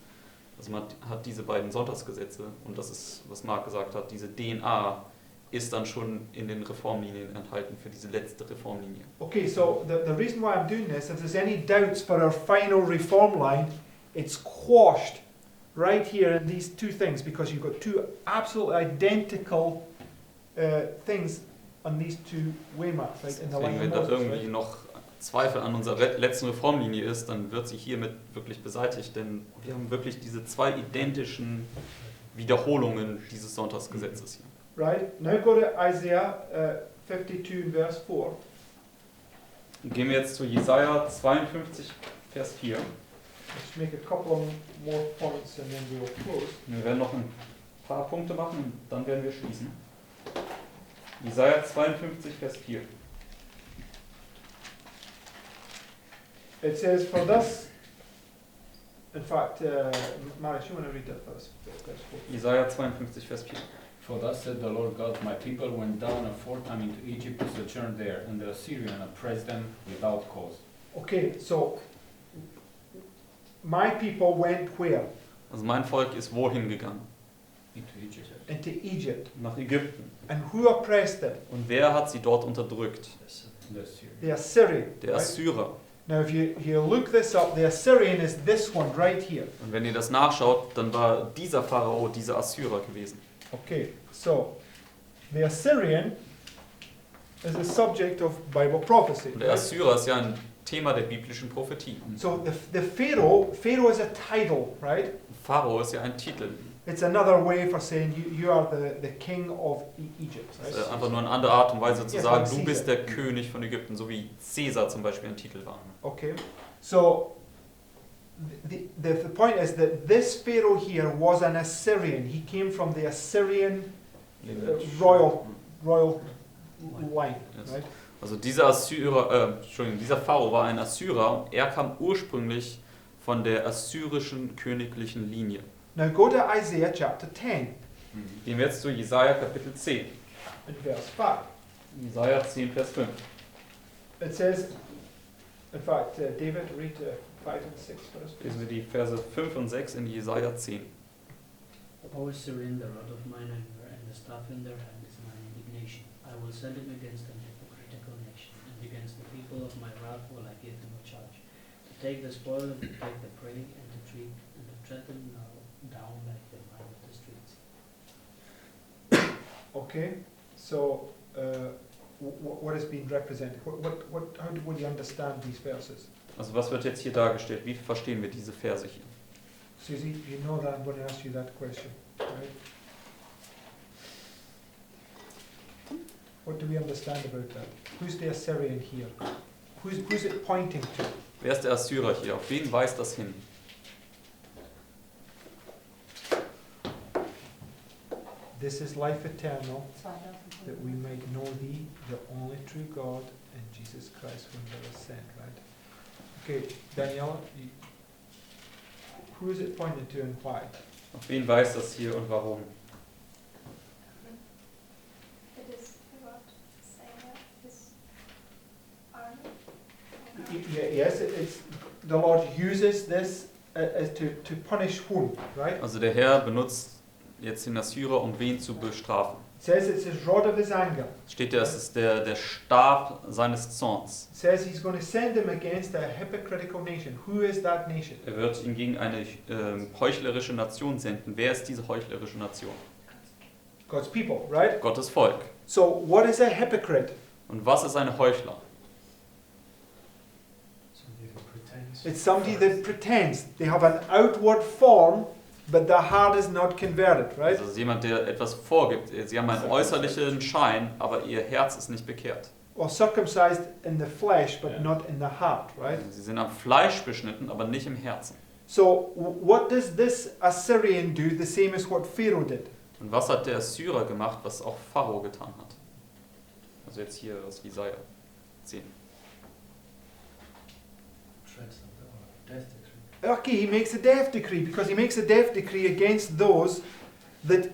[SPEAKER 1] Also man hat diese beiden Sonntagsgesetze und das ist, was Marc gesagt hat, diese DNA ist dann schon in den Reformlinien enthalten für diese letzte Reformlinie.
[SPEAKER 2] Okay, so the reason why I'm doing this, if there's any doubts for our final reform line, it's quashed right here in these two things because you've got two absolutely identical things on these two waymarks, right? In the line
[SPEAKER 1] Deswegen, wenn
[SPEAKER 2] of
[SPEAKER 1] da
[SPEAKER 2] Moses,
[SPEAKER 1] irgendwie
[SPEAKER 2] right?
[SPEAKER 1] noch Zweifel an unserer letzten Reformlinie ist, dann wird sie hiermit wirklich beseitigt, denn wir haben wirklich diese zwei identischen Wiederholungen dieses Sonntagsgesetzes hier.
[SPEAKER 2] Right, now go to Isaiah 52 and verse 4.
[SPEAKER 1] Gehen wir jetzt zu Jesaja 52, Vers 4.
[SPEAKER 2] Let's make a couple of more points and then we'll close.
[SPEAKER 1] Wir werden noch ein paar Punkte machen und dann werden wir schließen. Jesaja 52, Vers 4.
[SPEAKER 2] It says, for thus, in fact, Marius, you want to read that first? Verse 4.
[SPEAKER 1] Jesaja 52, Vers 4.
[SPEAKER 3] For thus said the Lord God, my people went down aforetime into Egypt to sojourn there, and the Assyrian oppressed them without cause.
[SPEAKER 2] Okay, so my people went where?
[SPEAKER 1] Also mein Volk ist wohin gegangen?
[SPEAKER 3] Into Egypt.
[SPEAKER 2] Into Egypt.
[SPEAKER 1] Nach Ägypten.
[SPEAKER 2] And who oppressed them?
[SPEAKER 1] Und wer hat sie dort unterdrückt?
[SPEAKER 3] The Assyrian.
[SPEAKER 2] The Assyrian.
[SPEAKER 1] Der
[SPEAKER 2] right?
[SPEAKER 1] Assyrer.
[SPEAKER 2] Now, if you look this up, the Assyrian is this one right here.
[SPEAKER 1] Und wenn ihr das nachschaut, dann war dieser Pharao dieser Assyrer gewesen.
[SPEAKER 2] Okay, so the Assyrian is the subject of Bible prophecy.
[SPEAKER 1] Und der Assyrer ist ja ein Thema der biblischen Prophetie.
[SPEAKER 2] So the Pharaoh is a title, right?
[SPEAKER 1] Pharao ist ja ein Titel.
[SPEAKER 2] It's another way for saying you are the king of Egypt.
[SPEAKER 1] Das
[SPEAKER 2] Right?
[SPEAKER 1] ist einfach nur eine andere Art und Weise zu
[SPEAKER 2] Ja,
[SPEAKER 1] sagen,
[SPEAKER 2] von
[SPEAKER 1] du bist
[SPEAKER 2] Caesar.
[SPEAKER 1] der König von Ägypten, so wie Caesar zum Beispiel ein Titel war.
[SPEAKER 2] Okay, so the point is that this Pharaoh here was an Assyrian. He came from the Assyrian royal line,
[SPEAKER 1] Yes.
[SPEAKER 2] right?
[SPEAKER 1] Also dieser dieser Pharao war ein Assyrer und er kam ursprünglich von der assyrischen königlichen Linie.
[SPEAKER 2] Now go to Isaiah chapter 10
[SPEAKER 1] Gehen wir jetzt zu Jesaja Kapitel 10.
[SPEAKER 2] and verse 5.
[SPEAKER 1] Jesaja 10, Vers 5.
[SPEAKER 2] It says, in fact, David, read 5 and 6 for us.
[SPEAKER 1] Lesen wir die Verse 5 und 6 in Jesaja 10.
[SPEAKER 7] O Assyrian, the rod of mine anger, and the staff in their hand is mine indignation. I will send him against an hypocritical nation, and against the people of my wrath will I give him a charge, to take the spoil and to take the prey, and to treat and to tread them down like the mire of the streets.
[SPEAKER 2] Okay, so what is being represented? How do we understand these verses?
[SPEAKER 1] Also was wird jetzt hier dargestellt? Wie verstehen wir diese Verse hier?
[SPEAKER 2] Susie, you know that I'm going to ask you that question, right? What do we understand about that? Who's the Assyrian here? Who's it pointing to?
[SPEAKER 1] Wer ist der Assyrer hier? Auf wen weist das hin?
[SPEAKER 2] This is life eternal,
[SPEAKER 5] 2000.
[SPEAKER 2] that we might know thee, the only true God, and Jesus Christ whom thou hast sent, right? Okay, Daniela, who is it pointing to and why?
[SPEAKER 1] Auf wen weist das hier und warum?
[SPEAKER 8] It is about Sarah, his army.
[SPEAKER 2] Yes, it's the Lord uses this as to punish whom, right?
[SPEAKER 1] Also der Herr benutzt jetzt den Assyrer, um wen zu bestrafen.
[SPEAKER 2] It says it's his rod of his anger.
[SPEAKER 1] Steht ja, es ist der Stab seines Zorns.
[SPEAKER 2] It says he's going to send him against a hypocritical nation. Who is that nation?
[SPEAKER 1] Er wird ihn gegen eine heuchlerische Nation senden. Wer ist diese heuchlerische Nation?
[SPEAKER 2] God's people, right?
[SPEAKER 1] Gottes Volk.
[SPEAKER 2] So what is a hypocrite?
[SPEAKER 1] Und was ist ein Heuchler?
[SPEAKER 4] Somebody who pretends.
[SPEAKER 2] It's somebody that pretends. They have an outward form, but their heart is not converted, right?
[SPEAKER 1] Also es ist jemand, der etwas vorgibt. Sie haben einen äußerlichen Schein, aber ihr Herz ist nicht bekehrt.
[SPEAKER 2] Or circumcised in the flesh, but not in the heart, right?
[SPEAKER 1] Sie sind am Fleisch beschnitten, aber nicht im Herzen.
[SPEAKER 2] So what does this Assyrian do? The same as what Pharaoh did.
[SPEAKER 1] Und was hat der Assyrer gemacht, was auch Pharao getan hat? Also jetzt hier aus Jesaja 10.
[SPEAKER 6] Treads them down, death decree.
[SPEAKER 2] Okay, he makes a death decree because he makes a death decree against those that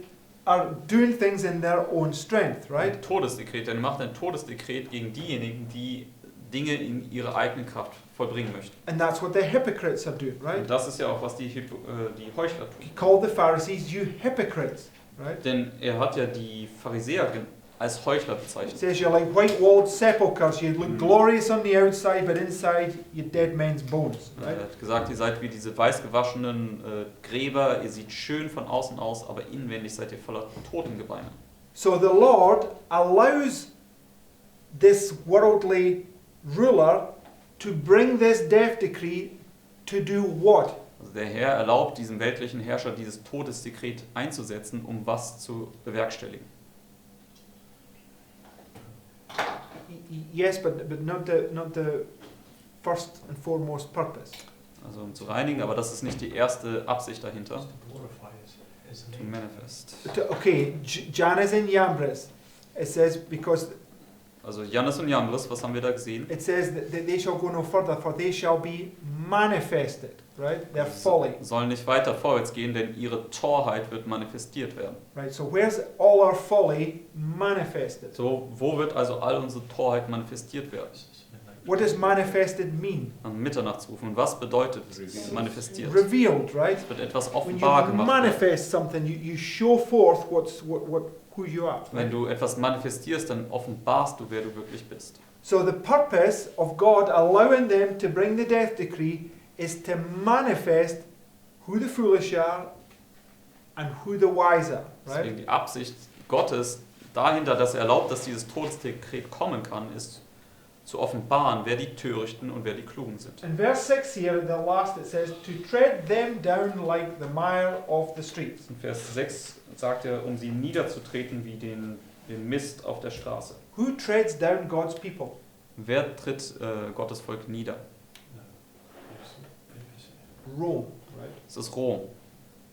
[SPEAKER 2] are doing things in their own strength, right?
[SPEAKER 1] Ein Todesdekret. Er macht ein Todesdekret gegen diejenigen, die Dinge in ihrer eigenen Kraft vollbringen möchten.
[SPEAKER 2] And that's what the hypocrites are doing, right?
[SPEAKER 1] Und das ist ja auch, was die Heuchler
[SPEAKER 2] He
[SPEAKER 1] tun.
[SPEAKER 2] called the Pharisees, you hypocrites, right?
[SPEAKER 1] Denn er hat ja die Pharisäer als Heuchler
[SPEAKER 2] It
[SPEAKER 1] bezeichnet.
[SPEAKER 2] says you're like white-walled sepulchres. You look glorious on the outside, but inside you're dead men's bones,
[SPEAKER 1] Er
[SPEAKER 2] right?
[SPEAKER 1] hat gesagt, ihr seid wie diese weißgewaschenen Gräber, ihr seht schön von außen aus, aber inwendig seid ihr voller Totengebeine.
[SPEAKER 2] So the Lord allows this worldly ruler to bring this death decree to do what?
[SPEAKER 1] Also der Herr erlaubt diesem weltlichen Herrscher dieses Todesdekret einzusetzen, um was zu bewerkstelligen.
[SPEAKER 2] Yes, but not the first and foremost purpose.
[SPEAKER 1] Also um zu reinigen, aber das ist nicht die erste Absicht dahinter.
[SPEAKER 4] Just to glorify his
[SPEAKER 1] To
[SPEAKER 4] name.
[SPEAKER 1] manifest.
[SPEAKER 2] Okay, Jannes and Jambres. It says because
[SPEAKER 1] Also Jannes und Jambres, was haben wir da gesehen?
[SPEAKER 2] it says that they shall go no further, for they shall be manifested, right? Their folly,
[SPEAKER 1] Sollen nicht weiter vorwärts gehen, denn ihre Torheit wird manifestiert werden.
[SPEAKER 2] right? So where's all our folly manifested?
[SPEAKER 1] So, wo wird also all unsere Torheit manifestiert werden?
[SPEAKER 4] It's midnight.
[SPEAKER 2] What does manifested mean?
[SPEAKER 1] Am Mitternachtsrufen. Und was bedeutet manifestiert?
[SPEAKER 2] Revealed, right?
[SPEAKER 1] Es wird etwas
[SPEAKER 2] When you
[SPEAKER 1] offenbar gemacht.
[SPEAKER 2] manifest something, you show forth who you are.
[SPEAKER 1] Wenn
[SPEAKER 2] Right?
[SPEAKER 1] du etwas manifestierst, dann offenbarst du, wer du wirklich bist.
[SPEAKER 2] So the purpose of God allowing them to bring the death decree is to manifest who the foolish are and who the wise are, right?
[SPEAKER 1] Deswegen die Absicht Gottes dahinter, dass er erlaubt, dass dieses Todesdekret kommen kann, ist, zu offenbaren, wer die Törichten und wer die Klugen sind.
[SPEAKER 2] In verse 6 here, the last, it says, to tread them down like the mire of the streets.
[SPEAKER 1] In Vers 6 sagt er, um sie niederzutreten wie den Mist auf der Straße.
[SPEAKER 2] Who treads down God's people?
[SPEAKER 1] Wer tritt Gottes Volk nieder?
[SPEAKER 2] Rome, right?
[SPEAKER 1] Es ist Rom.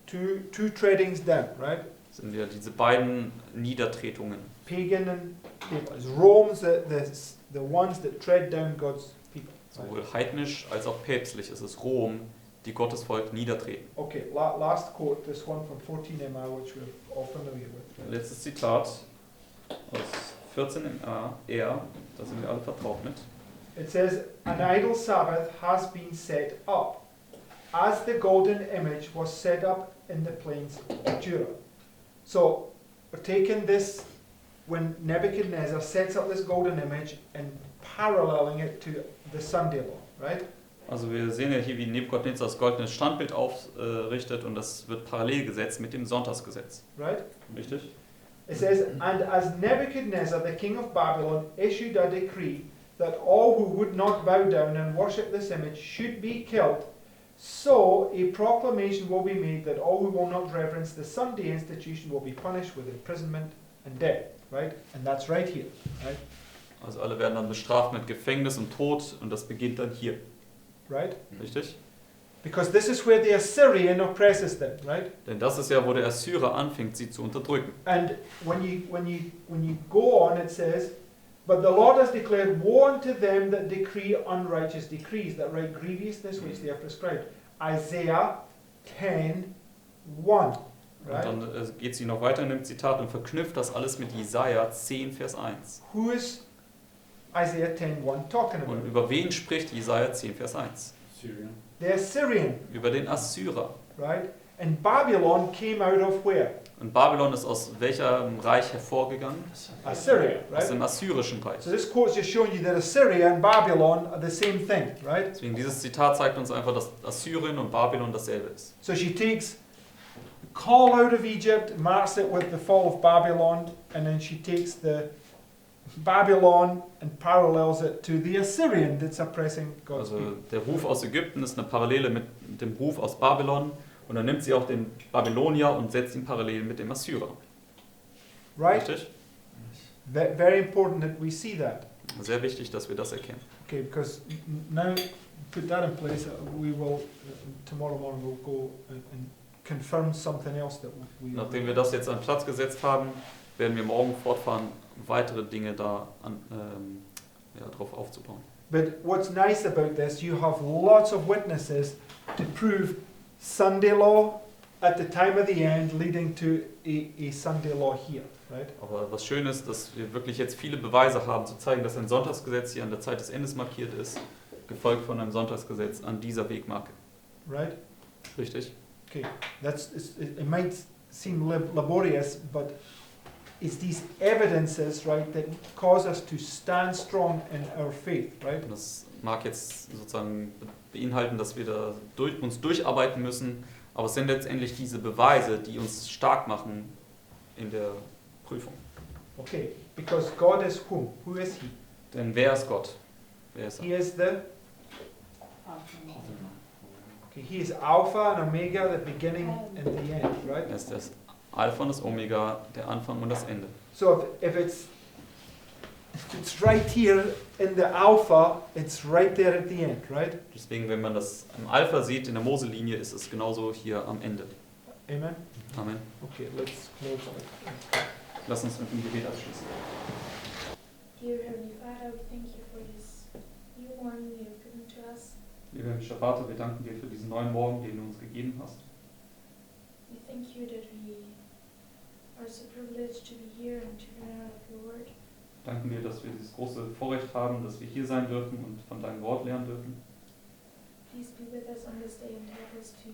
[SPEAKER 2] Two treadings down, right?
[SPEAKER 1] Das sind ja diese beiden Niedertretungen.
[SPEAKER 2] Pagan and people. It's Rome's the ones that tread down God's people. Right?
[SPEAKER 1] Sowohl heidnisch als auch päpstlich ist es Rom, die Gottes Volk niedertreten.
[SPEAKER 2] Okay, last quote, this one from 14MA, which we're all familiar with.
[SPEAKER 1] Letztes Zitat aus 14a, da sind wir alle vertraut mit.
[SPEAKER 2] It says, an idol Sabbath has been set up, as the golden image was set up in the plains of Judah. So, we're taking this when Nebuchadnezzar sets up this golden image and paralleling it to the Sunday law, right?
[SPEAKER 1] Also wir sehen ja hier, wie Nebukadnezar das goldene Standbild aufrichtet und das wird parallel gesetzt mit dem Sonntagsgesetz.
[SPEAKER 2] Right?
[SPEAKER 1] Richtig?
[SPEAKER 2] It says, and as Nebuchadnezzar, the king of Babylon, issued a decree that all who would not bow down and worship this image should be killed, so a proclamation will be made that all who will not reverence the Sunday institution will be punished with imprisonment and death. Right? And that's right here. Right?
[SPEAKER 1] Also alle werden dann bestraft mit Gefängnis und Tod und das beginnt dann hier.
[SPEAKER 2] Right?
[SPEAKER 1] Richtig?
[SPEAKER 2] Because this is where the Assyrian oppresses them, right?
[SPEAKER 1] Denn das ist ja, wo der Assyrer anfängt, sie zu unterdrücken.
[SPEAKER 2] And when you go on, it says, but the Lord has declared, woe unto them that decree unrighteous decrees, that write grievousness which they have prescribed. Isaiah 10:1. Right?
[SPEAKER 1] Und dann geht sie noch weiter in dem Zitat und verknüpft das alles mit Jesaja 10, Vers 1.
[SPEAKER 2] Who is Isaiah 10:1 talking about?
[SPEAKER 1] Und über wen spricht Jesaja 10, Vers 1?
[SPEAKER 3] Syria.
[SPEAKER 2] The Assyrian,
[SPEAKER 1] Über den Assyrer.
[SPEAKER 2] right? And Babylon came out of where?
[SPEAKER 1] Und Babylon ist aus welchem Reich hervorgegangen?
[SPEAKER 2] Assyria,
[SPEAKER 1] Aus
[SPEAKER 2] right?
[SPEAKER 1] dem assyrischen Reich.
[SPEAKER 2] So this quote's just showing you that Assyria and Babylon are the same thing, right?
[SPEAKER 1] Deswegen dieses Zitat zeigt uns einfach, dass Assyrien und Babylon dasselbe ist.
[SPEAKER 2] So she takes the call out of Egypt, marks it with the fall of Babylon, and then she takes the Babylon and parallels it to the Assyrian that's oppressing God's
[SPEAKER 1] Also
[SPEAKER 2] people.
[SPEAKER 1] der Ruf aus Ägypten ist eine Parallele mit dem Ruf aus Babylon und dann nimmt sie auch den Babylonier und setzt ihn parallel mit dem Assyrer.
[SPEAKER 2] Right?
[SPEAKER 1] Richtig?
[SPEAKER 2] Very important that we see that.
[SPEAKER 1] Sehr wichtig, dass wir das erkennen.
[SPEAKER 2] Okay, because now put that in place, we will tomorrow morning we'll go and confirm something else that we.
[SPEAKER 1] Nachdem wir das jetzt an Platz gesetzt haben, werden wir morgen fortfahren, weitere Dinge da drauf aufzubauen.
[SPEAKER 2] But what's nice about this, you have lots of witnesses to prove Sunday law at the time of the end, leading to a Sunday law here, right?
[SPEAKER 1] Aber was schön ist, dass wir wirklich jetzt viele Beweise haben, zu zeigen, dass ein Sonntagsgesetz hier an der Zeit des Endes markiert ist, gefolgt von einem Sonntagsgesetz an dieser Wegmarke.
[SPEAKER 2] Right?
[SPEAKER 1] Richtig?
[SPEAKER 2] Okay, it might seem laborious, but it's these evidences, right, that cause us to stand strong in our faith, right?
[SPEAKER 1] Und das mag jetzt sozusagen beinhalten, dass wir da uns durcharbeiten müssen, aber es sind letztendlich diese Beweise, die uns stark machen in der Prüfung.
[SPEAKER 2] Okay, because God is whom? Who is He?
[SPEAKER 1] Denn wer ist Gott? Wer ist
[SPEAKER 2] He
[SPEAKER 1] er?
[SPEAKER 2] is the. Okay, He is Alpha and Omega, the beginning and the end, right?
[SPEAKER 1] Er ist das Alpha und das Omega, der Anfang und das Ende.
[SPEAKER 2] So if it's right here in the Alpha, it's right there at the end, right?
[SPEAKER 1] Deswegen, wenn man das im Alpha sieht, in der Moselinie, ist es genauso hier am Ende.
[SPEAKER 2] Amen.
[SPEAKER 1] Amen.
[SPEAKER 2] Okay, let's close it.
[SPEAKER 1] Lass uns mit dem Gebet abschließen.
[SPEAKER 8] Dear Heavenly Father, we thank you for this new morning you have given to us.
[SPEAKER 1] Lieber himmlischer Vater, wir danken dir für diesen neuen Morgen, den du uns gegeben hast.
[SPEAKER 8] We thank you that we are so privileged to be here and to learn out of your word.
[SPEAKER 1] Danken dir, dass wir dieses große Vorrecht haben, dass wir hier sein dürfen und von deinem Wort lernen dürfen.
[SPEAKER 8] Please be with us on this day and help us to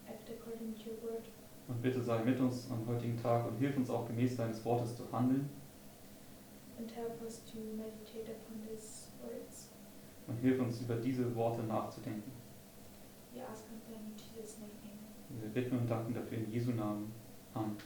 [SPEAKER 8] act according to your word.
[SPEAKER 1] Und bitte sei mit uns am heutigen Tag und hilf uns auch gemäß deines Wortes zu handeln.
[SPEAKER 8] And help us to meditate upon these words.
[SPEAKER 1] Und hilf uns, über diese Worte nachzudenken.
[SPEAKER 8] We ask and pray in Jesus' name. Amen.
[SPEAKER 1] Wir bitten und danken dafür in Jesu Namen. Amen.